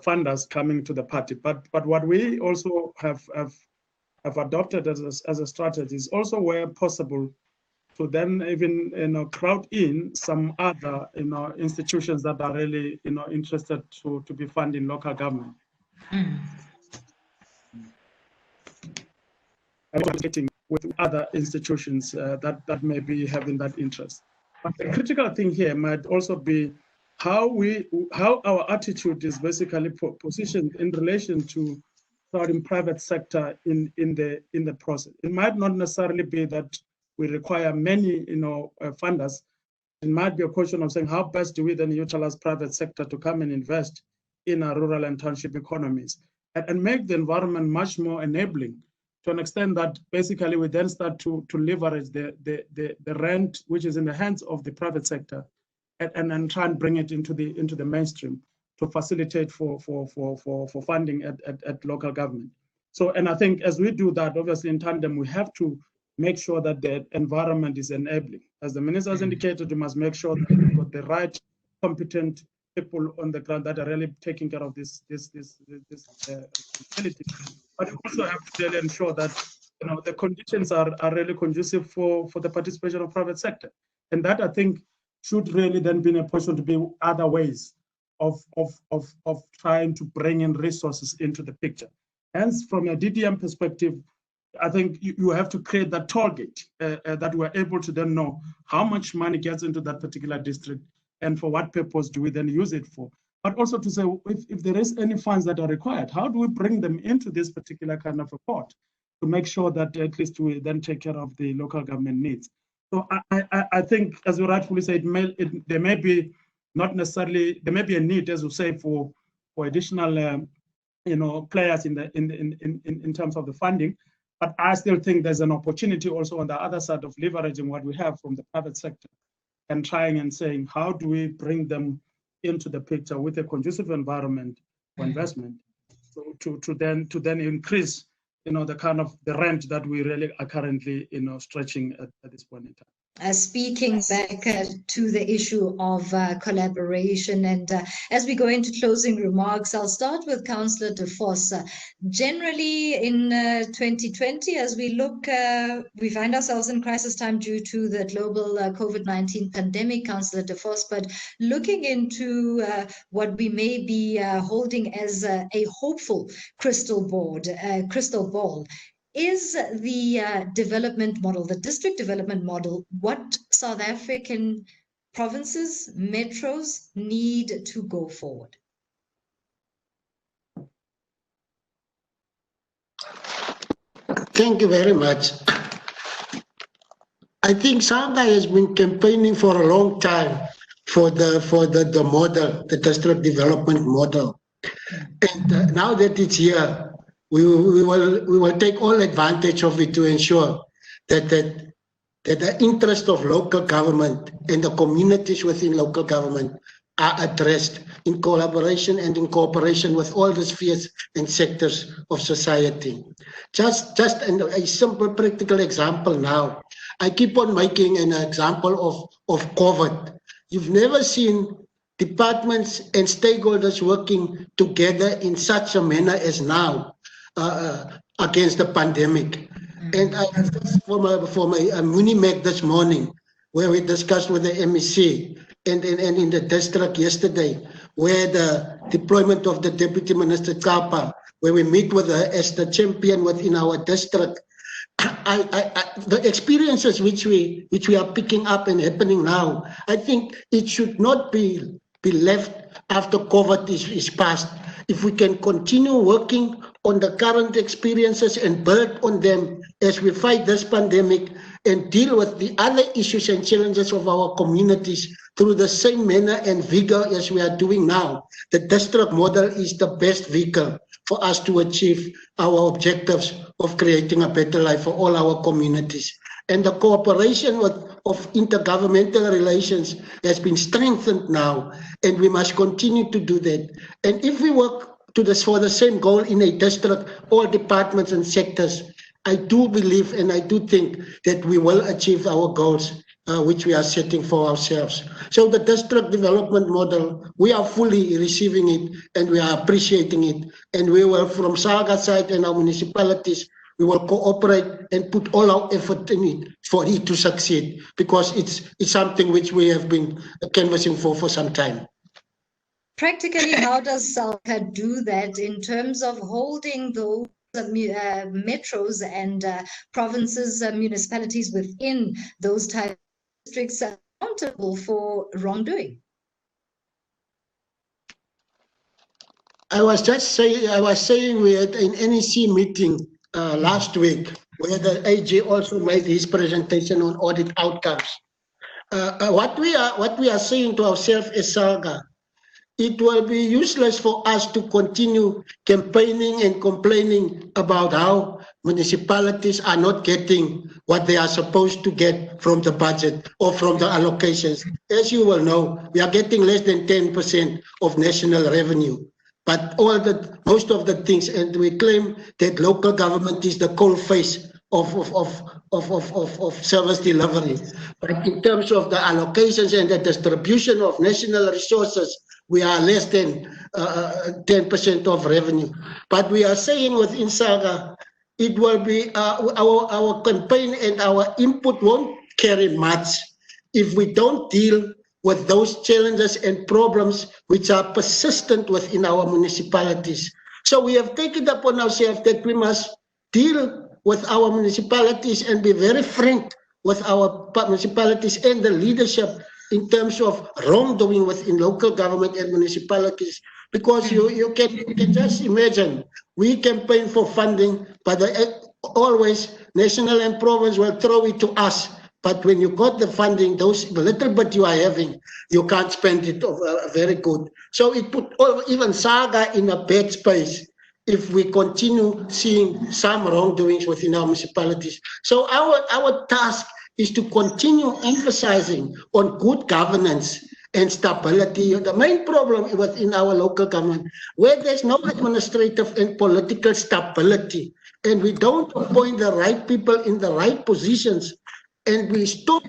funders coming to the party. But what we also have adopted as a strategy is also, where possible, to then even crowd in some other institutions that are really interested to be funding local government. And with other institutions that may be having that interest. But the critical thing here might also be how our attitude is basically positioned in relation to crowding private sector in the process. It might not necessarily be that we require many funders. It might be a question of saying, how best do we then utilize private sector to come and invest in our rural and township economies and make the environment much more enabling, to an extent that basically we then start to leverage the rent which is in the hands of the private sector and then try and bring it into the mainstream to facilitate for funding at local government. So, and I think as we do that, obviously in tandem, we have to make sure that the environment is enabling. As the minister has indicated, we must make sure that we've got the right competent people on the ground that are really taking care of this responsibility. But we also have to really ensure that the conditions are really conducive for the participation of private sector. And that, I think, should really then be in a position to be other ways of trying to bring in resources into the picture. Hence, from a DDM perspective, I think you have to create that target that we're able to then know how much money gets into that particular district and for what purpose do we then use it for. But also to say, if there is any funds that are required, how do we bring them into this particular kind of a pot to make sure that at least we then take care of the local government needs. So I think, as you rightfully say, there may be not necessarily, there may be a need, as you say, for additional players in terms of the funding. But I still think there's an opportunity also on the other side of leveraging what we have from the private sector and trying and saying, how do we bring them into the picture with a conducive environment for investment to then increase the kind of the rent that we really are currently stretching at this point in time. Speaking back to the issue of collaboration, and as we go into closing remarks, I'll start with Councillor De Vos. Generally, in 2020, as we look, we find ourselves in crisis time due to the global COVID-19 pandemic, Councillor De Vos, but looking into what we may be holding as a hopeful crystal ball, is the development model, the district development model, what South African provinces, metros need to go forward? Thank you very much. I think SALGA has been campaigning for a long time for the model, the district development model. And now that it's here, we will take all advantage of it to ensure that the interest of local government and the communities within local government are addressed in collaboration and in cooperation with all the spheres and sectors of society. Just a simple practical example now. I keep on making an example of COVID. You've never seen departments and stakeholders working together in such a manner as now against the pandemic. And I just for my Munimec this morning, where we discussed with the MEC and in the district yesterday, where the deployment of the Deputy Minister Kapa, where we meet with her as the champion within our district. The experiences which we are picking up and happening now, I think it should not be left after COVID is passed. If we can continue working on the current experiences and build on them as we fight this pandemic and deal with the other issues and challenges of our communities through the same manner and vigor as we are doing now, the district model is the best vehicle for us to achieve our objectives of creating a better life for all our communities. And the cooperation of intergovernmental relations has been strengthened now, and we must continue to do that. And if we work for the same goal in a district, all departments and sectors, I do believe and I do think that we will achieve our goals which we are setting for ourselves. So the district development model, we are fully receiving it and we are appreciating it. And we will, from SAGA side and our municipalities, we will cooperate and put all our effort in it for it to succeed, because it's something which we have been canvassing for some time. Practically, how does SAGA do that in terms of holding those metros and provinces, municipalities within those type of districts accountable for wrongdoing? I was saying we had an NEC meeting last week where the AG also made his presentation on audit outcomes. What we are saying to ourselves as SAGA, it will be useless for us to continue campaigning and complaining about how municipalities are not getting what they are supposed to get from the budget or from the allocations. As you will know, we are getting less than 10% of national revenue. But most of the things, and we claim that local government is the coal face of service delivery. But in terms of the allocations and the distribution of national resources, we are less than 10% of revenue. But we are saying within SAGA, it will be our campaign and our input won't carry much if we don't deal with those challenges and problems which are persistent within our municipalities. So we have taken it upon ourselves that we must deal with our municipalities and be very frank with our municipalities and the leadership in terms of wrongdoing within local government and municipalities. Because you can just imagine, we campaign for funding, but always national and province will throw it to us. But when you got the funding, those little bit you are having, you can't spend it very good. So it put even SAGA in a bad space if we continue seeing some wrongdoings within our municipalities. So our task is to continue emphasizing on good governance and stability. The main problem within our local government, where there's no administrative and political stability, and we don't appoint the right people in the right positions, and we stop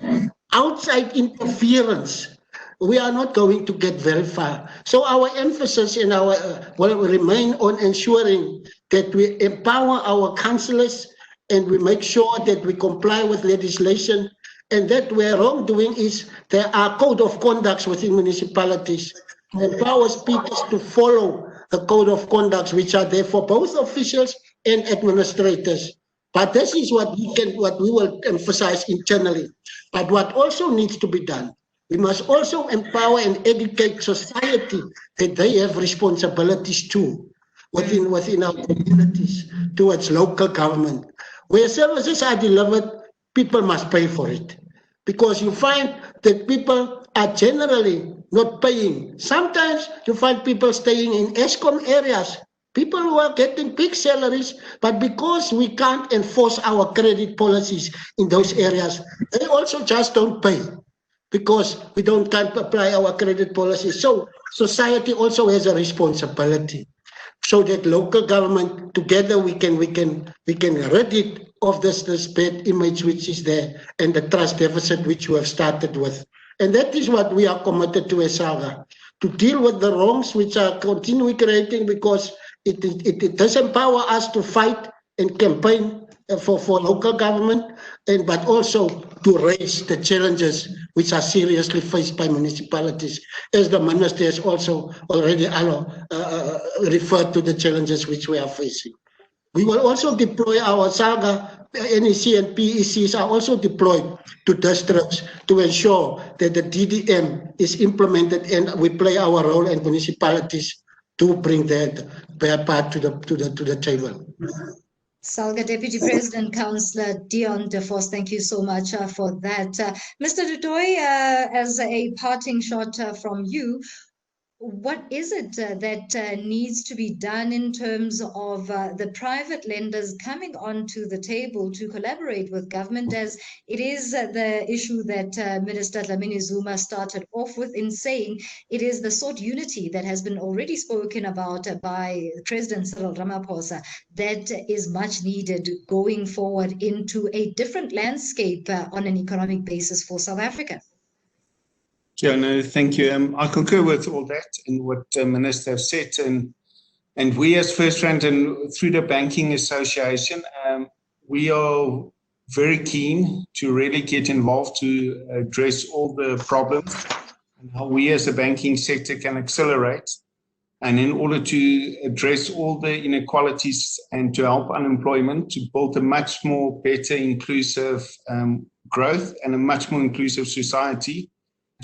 outside interference, we are not going to get very far. So our emphasis in our will remain on ensuring that we empower our councillors and we make sure that we comply with legislation, and that where wrongdoing is, there are code of conducts within municipalities, empower speakers to follow the code of conducts which are there for both officials and administrators. But this is what we will emphasize internally. But what also needs to be done, we must also empower and educate society that they have responsibilities too within our communities towards local government. Where services are delivered, people must pay for it. Because you find that people are generally not paying. Sometimes you find people staying in ESCOM areas, people who are getting big salaries, but because we can't enforce our credit policies in those areas, they also just don't pay. because we can't apply our credit policy. So society also has a responsibility, so that local government together we can rid it of this bad image which is there and the trust deficit which we have started with. And that is what we are committed to as SAGA, to deal with the wrongs which are continually creating, because it does empower us to fight and campaign for local government, but also to raise the challenges which are seriously faced by municipalities, as the minister has also already referred to the challenges which we are facing. We will also deploy our SAGA, NEC and PECs are also deployed to districts to ensure that the DDM is implemented, and we play our role in municipalities to bring that part to the table. SALGA Deputy President, Councillor Dion de Vos, thank you so much for that. Mr. Du Toit, as a parting shot from you, what is it that needs to be done in terms of the private lenders coming onto the table to collaborate with government, as it is the issue that Minister Dlamini-Zuma started off with in saying it is the sought unity that has been already spoken about by President Cyril Ramaphosa that is much needed going forward into a different landscape on an economic basis for South Africa? Chuene, thank you. I concur with all that and what the Minister has said. And we as FirstRand and through the Banking Association, we are very keen to really get involved to address all the problems and how we as a banking sector can accelerate. And in order to address all the inequalities and to help unemployment, to build a much more better inclusive growth and a much more inclusive society,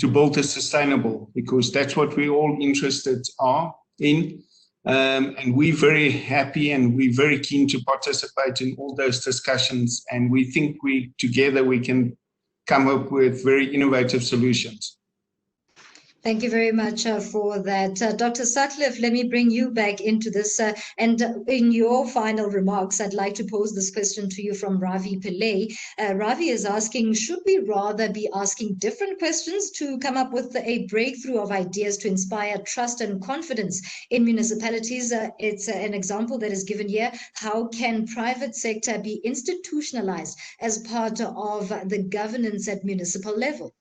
to build a sustainable, because that's what we all interested are in. And we're very happy and we're very keen to participate in all those discussions. And we think together we can come up with very innovative solutions. Thank you very much for that. Dr. Sutcliffe, let me bring you back into this. And in your final remarks, I'd like to pose this question to you from Ravi Pillay. Ravi is asking, should we rather be asking different questions to come up with a breakthrough of ideas to inspire trust and confidence in municipalities? It's an example that is given here. How can private sector be institutionalized as part of the governance at municipal level?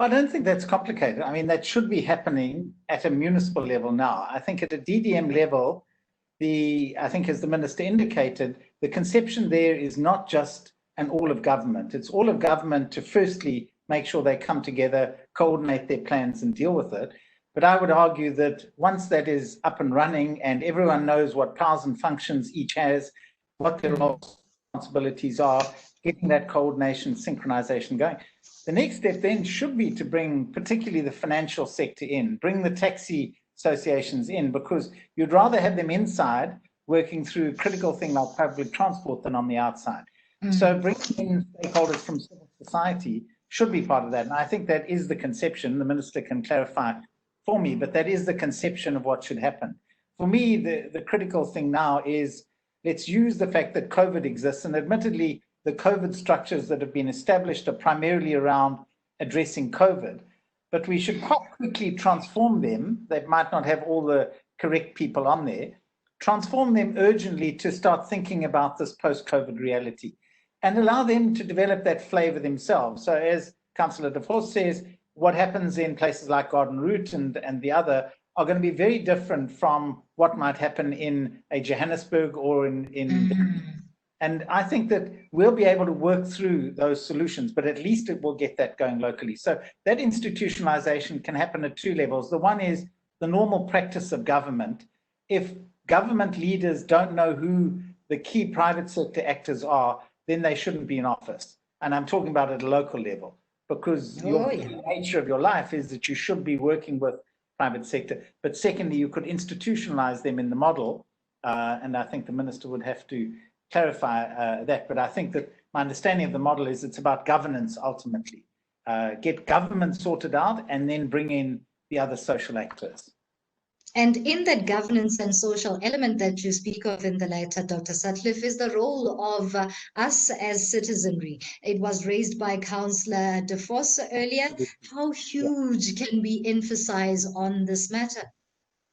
I don't think that's complicated. I mean, that should be happening at a municipal level now. I think at a DDM level, I think as the Minister indicated, the conception there is not just an all of government. It's all of government to firstly make sure they come together, coordinate their plans and deal with it. But I would argue that once that is up and running and everyone knows what powers and functions each has, what their responsibilities are, getting that coordination, synchronization going. The next step then should be to bring particularly the financial sector in, bring the taxi associations in, because you'd rather have them inside working through a critical thing like public transport than on the outside. So bringing in stakeholders from civil society should be part of that. And I think that is the conception. The Minister can clarify for me, but that is the conception of what should happen. For me, the critical thing now is let's use the fact that COVID exists, and admittedly, the COVID structures that have been established are primarily around addressing COVID, but we should quite quickly transform them. They might not have all the correct people on there. Transform them urgently to start thinking about this post-COVID reality and allow them to develop that flavor themselves. So as Councillor de Vos says, what happens in places like Garden Route and the other are going to be very different from what might happen in a Johannesburg or in And I think that we'll be able to work through those solutions, but at least it will get that going locally. So that institutionalization can happen at two levels. The one is the normal practice of government. If government leaders don't know who the key private sector actors are, then they shouldn't be in office. And I'm talking about at a local level, because the nature of your life is that you should be working with private sector. But secondly, you could institutionalize them in the model. And I think the Minister would have to clarify that, but I think that my understanding of the model is it's about governance ultimately. Get government sorted out and then bring in the other social actors. And in that governance and social element that you speak of in the letter, Dr. Sutcliffe, is the role of us as citizenry. It was raised by Councillor De Vos earlier. How huge can we emphasize on this matter?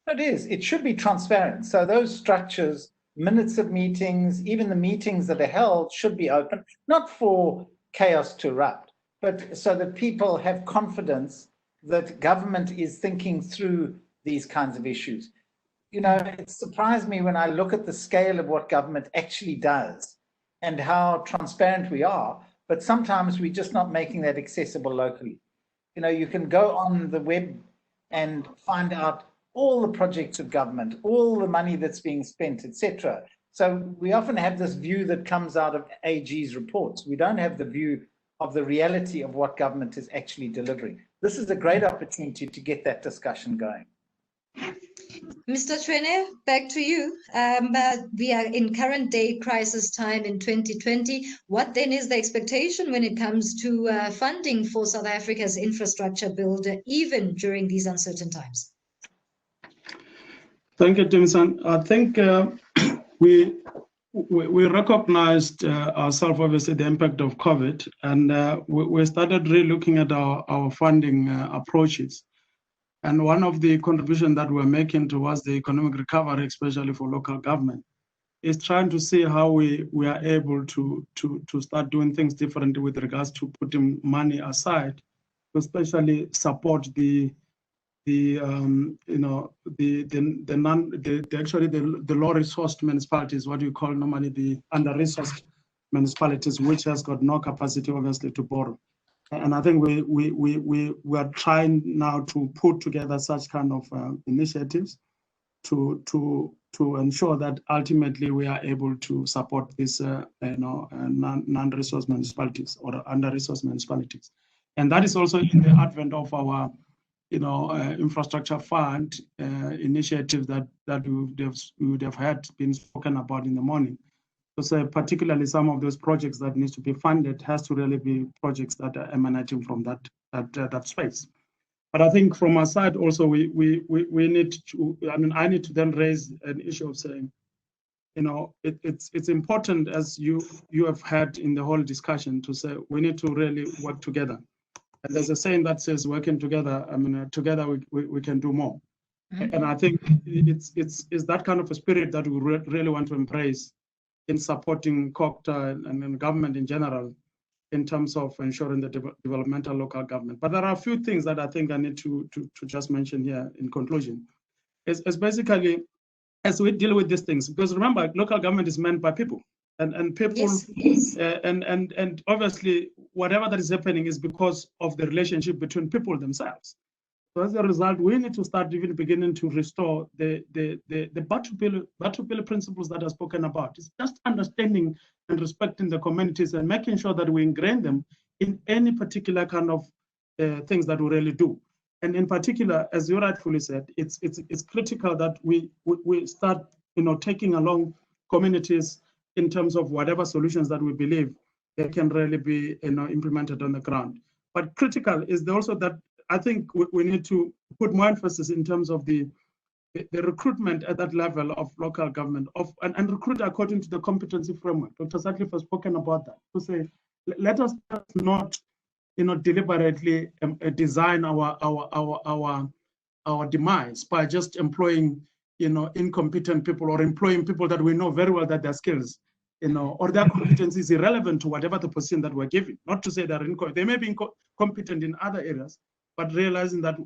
It is. It should be transparent. So those structures, minutes of meetings, even the meetings that are held should be open, not for chaos to erupt, but so that people have confidence that government is thinking through these kinds of issues. You know, it surprised me when I look at the scale of what government actually does and how transparent we are, but sometimes we're just not making that accessible locally. You know, you can go on the web and find out all the projects of government, all the money that's being spent, etc. So we often have this view that comes out of AG's reports. We don't have the view of the reality of what government is actually delivering. This is a great opportunity to get that discussion going. Mr. Chuene, back to you. We are in current day crisis time in 2020. What then is the expectation when it comes to funding for South Africa's infrastructure build, even during these uncertain times? Thank you, Timson. I think we recognized ourselves, obviously, the impact of COVID, and we started really looking at our funding approaches. And one of the contributions that we're making towards the economic recovery, especially for local government, is trying to see how we are able to start doing things differently with regards to putting money aside to especially support the low resourced municipalities, what you call normally the under-resourced municipalities, which has got no capacity, obviously, to borrow. And I think we are trying now to put together such kind of initiatives to ensure that ultimately we are able to support these non-resource municipalities or under-resourced municipalities. And that is also in the advent of our infrastructure fund initiative that we would have had been spoken about in the morning. So particularly some of those projects that needs to be funded has to really be projects that are emanating from that space. But I think from our side also we need to, I need to then raise an issue of saying, it's important, as you have had in the whole discussion, to say we need to really work together. And there's a saying that says working together, together we can do more. Mm-hmm. And I think it's that kind of a spirit that we really want to embrace in supporting COCTA and government in general in terms of ensuring the developmental local government. But there are a few things that I think I need to just mention here in conclusion. It's basically, as we deal with these things, because remember, local government is meant by people. And people, yes. And obviously, whatever that is happening is because of the relationship between people themselves. So as a result, we need to start even beginning to restore the Bathupele principles that are spoken about. It's just understanding and respecting the communities and making sure that we ingrain them in any particular kind of things that we really do. And in particular, as you rightfully said, it's critical that we start taking along communities in terms of whatever solutions that we believe they can really be implemented on the ground. But critical is also that I think we need to put more emphasis in terms of the recruitment at that level of local government and recruit according to the competency framework. Dr. Sutcliffe has spoken about that, to say, let us not deliberately design our demise by just employing incompetent people or employing people that we know very well that their skills or their competence is irrelevant to whatever the position that we're giving. Not to say they may be competent in other areas, but realizing that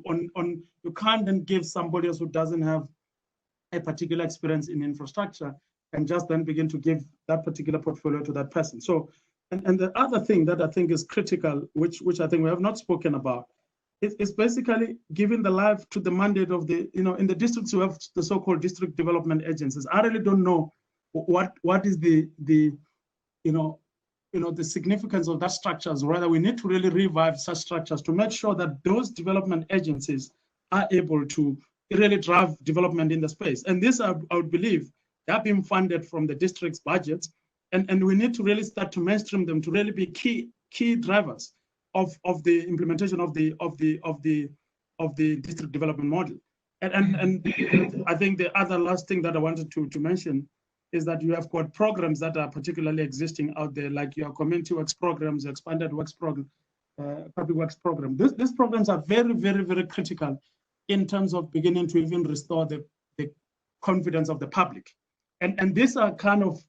you can't then give somebody else who doesn't have a particular experience in infrastructure and just then begin to give that particular portfolio to that person. So, and the other thing that I think is critical, which I think we have not spoken about, is basically giving the life to the mandate of the, in the districts we have the so-called district development agencies. I really don't know what is the significance of that structures. Rather, we need to really revive such structures to make sure that those development agencies are able to really drive development in the space. And this, I would believe, they are being funded from the district's budgets, and we need to really start to mainstream them to really be key drivers of the implementation of the district development model. And I think the other last thing that I wanted to mention is that you have got programs that are particularly existing out there, like your community works programs, expanded works program, public works program. These programs are very, very, very critical in terms of beginning to even restore the confidence of the public. And these are kind of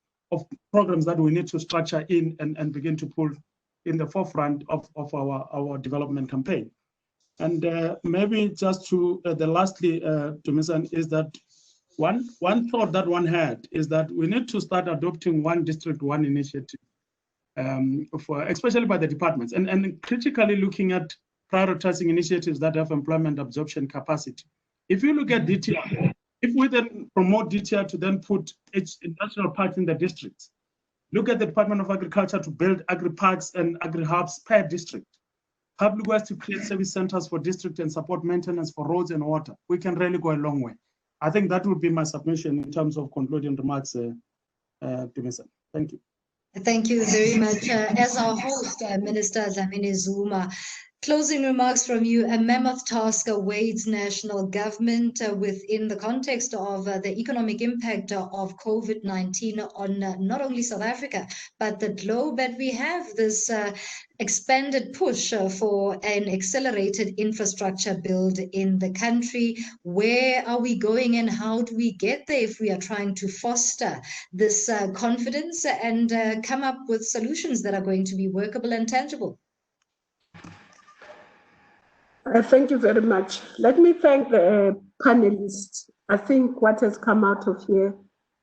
programs that we need to structure in and begin to pull in the forefront of our development campaign. And maybe just to lastly, Dumisan, is that one thought that one had is that we need to start adopting one district, one initiative, especially by the departments, and critically looking at prioritizing initiatives that have employment absorption capacity. If you look at DTR, if we then promote DTR to then put its industrial parks in the districts, look at the Department of Agriculture to build agri-parks and agri-hubs per district, public works to create service centers for district and support maintenance for roads and water, we can really go a long way. I think that would be my submission in terms of concluding remarks, Dumisan. Thank you. Thank you very much. As our host, Minister Dlamini-Zuma, closing remarks from you. A mammoth task awaits national government within the context of the economic impact of COVID-19 on not only South Africa, but the globe. And we have this expanded push for an accelerated infrastructure build in the country. Where are we going and how do we get there if we are trying to foster this confidence and come up with solutions that are going to be workable and tangible? Thank you very much. Let me thank the panelists. I think what has come out of here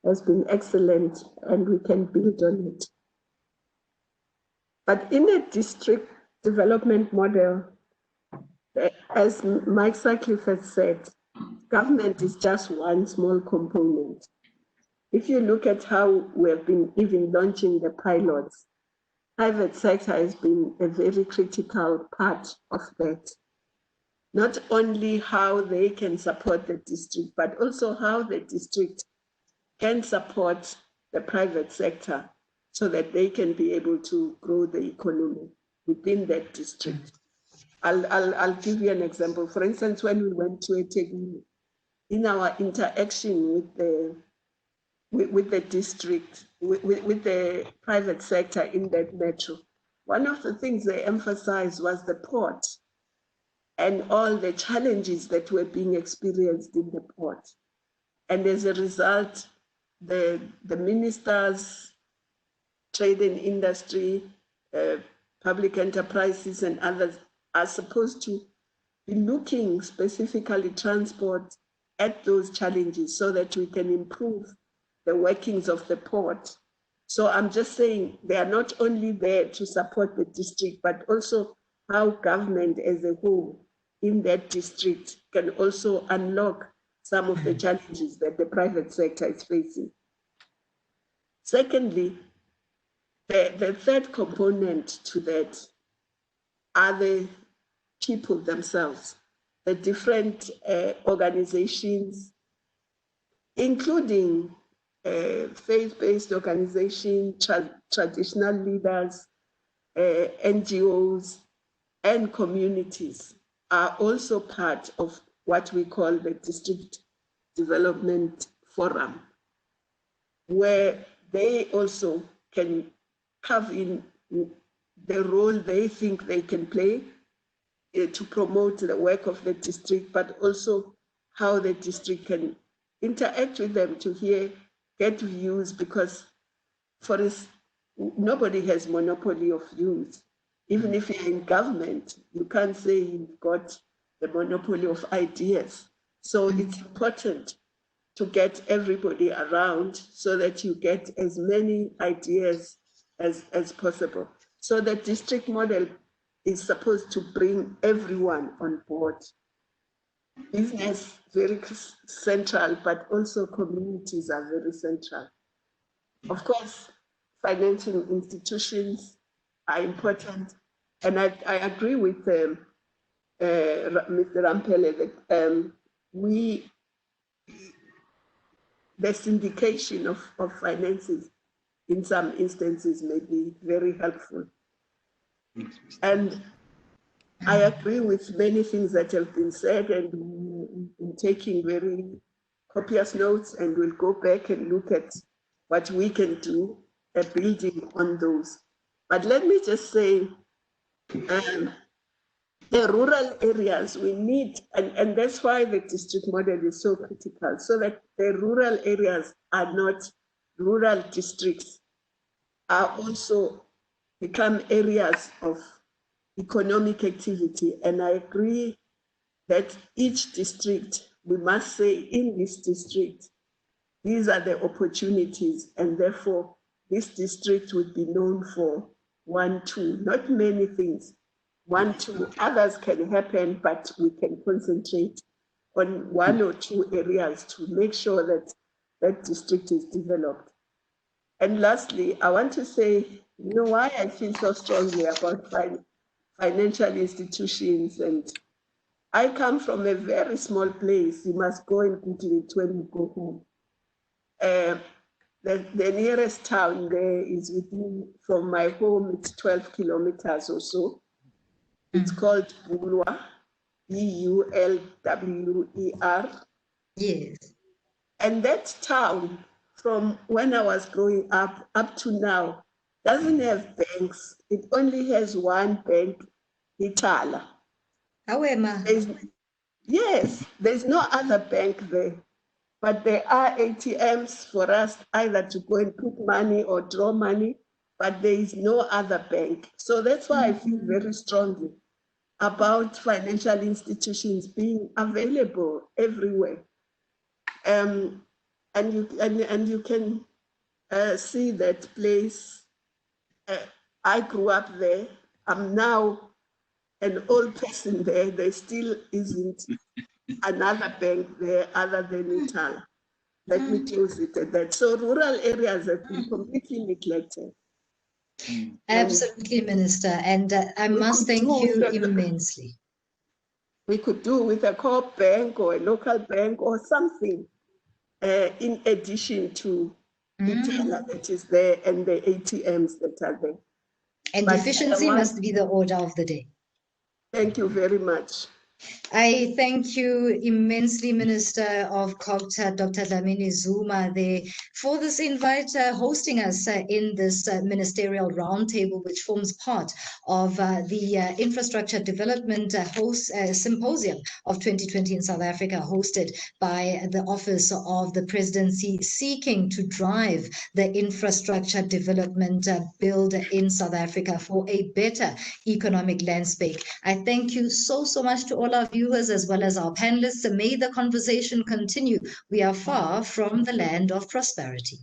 has been excellent and we can build on it. But in a district development model, as Mike Sutcliffe has said, government is just one small component. If you look at how we have been even launching the pilots, private sector has been a very critical part of that. Not only how they can support the district, but also how the district can support the private sector so that they can be able to grow the economy within that district. I'll give you an example. For instance, when we went to eThekwini, in our interaction with the district, with the private sector in that metro, one of the things they emphasized was the port and all the challenges that were being experienced in the port. And as a result, the ministers, trade and industry, public enterprises and others are supposed to be looking specifically transport at those challenges so that we can improve the workings of the port. So I'm just saying they are not only there to support the district, but also how government as a whole in that district can also unlock some of the challenges that the private sector is facing. Secondly, the third component to that are the people themselves, the different organizations, including faith-based organizations, traditional leaders, NGOs, and communities are also part of what we call the District Development Forum, where they also can carve in the role they think they can play to promote the work of the district, but also how the district can interact with them to get views, because for us, nobody has monopoly of views. Even if you're in government, you can't say you've got the monopoly of ideas. So it's important to get everybody around so that you get as many ideas as possible. So the district model is supposed to bring everyone on board. Business, very central, but also communities are very central. Of course, financial institutions are important. And I agree with Mr. Ramphele that the syndication of finances in some instances may be very helpful. And I agree with many things that have been said, and I'm taking very copious notes, and we'll go back and look at what we can do, building on those. But let me just say, the rural areas we need, and that's why the district model is so critical, so that the rural areas are not rural districts, are also become areas of economic activity. And I agree that each district, we must say in this district, these are the opportunities, and therefore this district would be known for 1, 2, not many things. 1, 2, others can happen, but we can concentrate on 1 or 2 areas to make sure that that district is developed. And lastly, I want to say, you know why I feel so strongly about financial institutions, and I come from a very small place. You must go and Google it when you go home. The nearest town there is within, from my home, it's 12 kilometers or so. It's called Bulwer, B-U-L-W-E-R. Yes. And that town, from when I was growing up to now, doesn't have banks. It only has one bank, Itala. Yes, there's no other bank there. But there are ATMs for us either to go and put money or draw money, but there is no other bank. So that's why I feel very strongly about financial institutions being available everywhere. And you can see that place. I grew up there. I'm now an old person there. There still isn't another bank there other than Itala. Let me close it at that. So rural areas have been completely neglected. Absolutely, Minister. And I must thank you immensely. We could do with a co-op bank or a local bank or something in addition to Itala that is there and the ATMs that are there. And but efficiency must be the order of the day. Thank you very much. I thank you immensely, Minister of COGTA, Dr. Dlamini-Zuma, for this invite, hosting us in this ministerial roundtable, which forms part of the Infrastructure Development Symposium of 2020 in South Africa, hosted by the Office of the Presidency, seeking to drive the infrastructure development build in South Africa for a better economic landscape. I thank you so much to all our viewers as well as our panelists. May the conversation continue. We are far from the land of prosperity.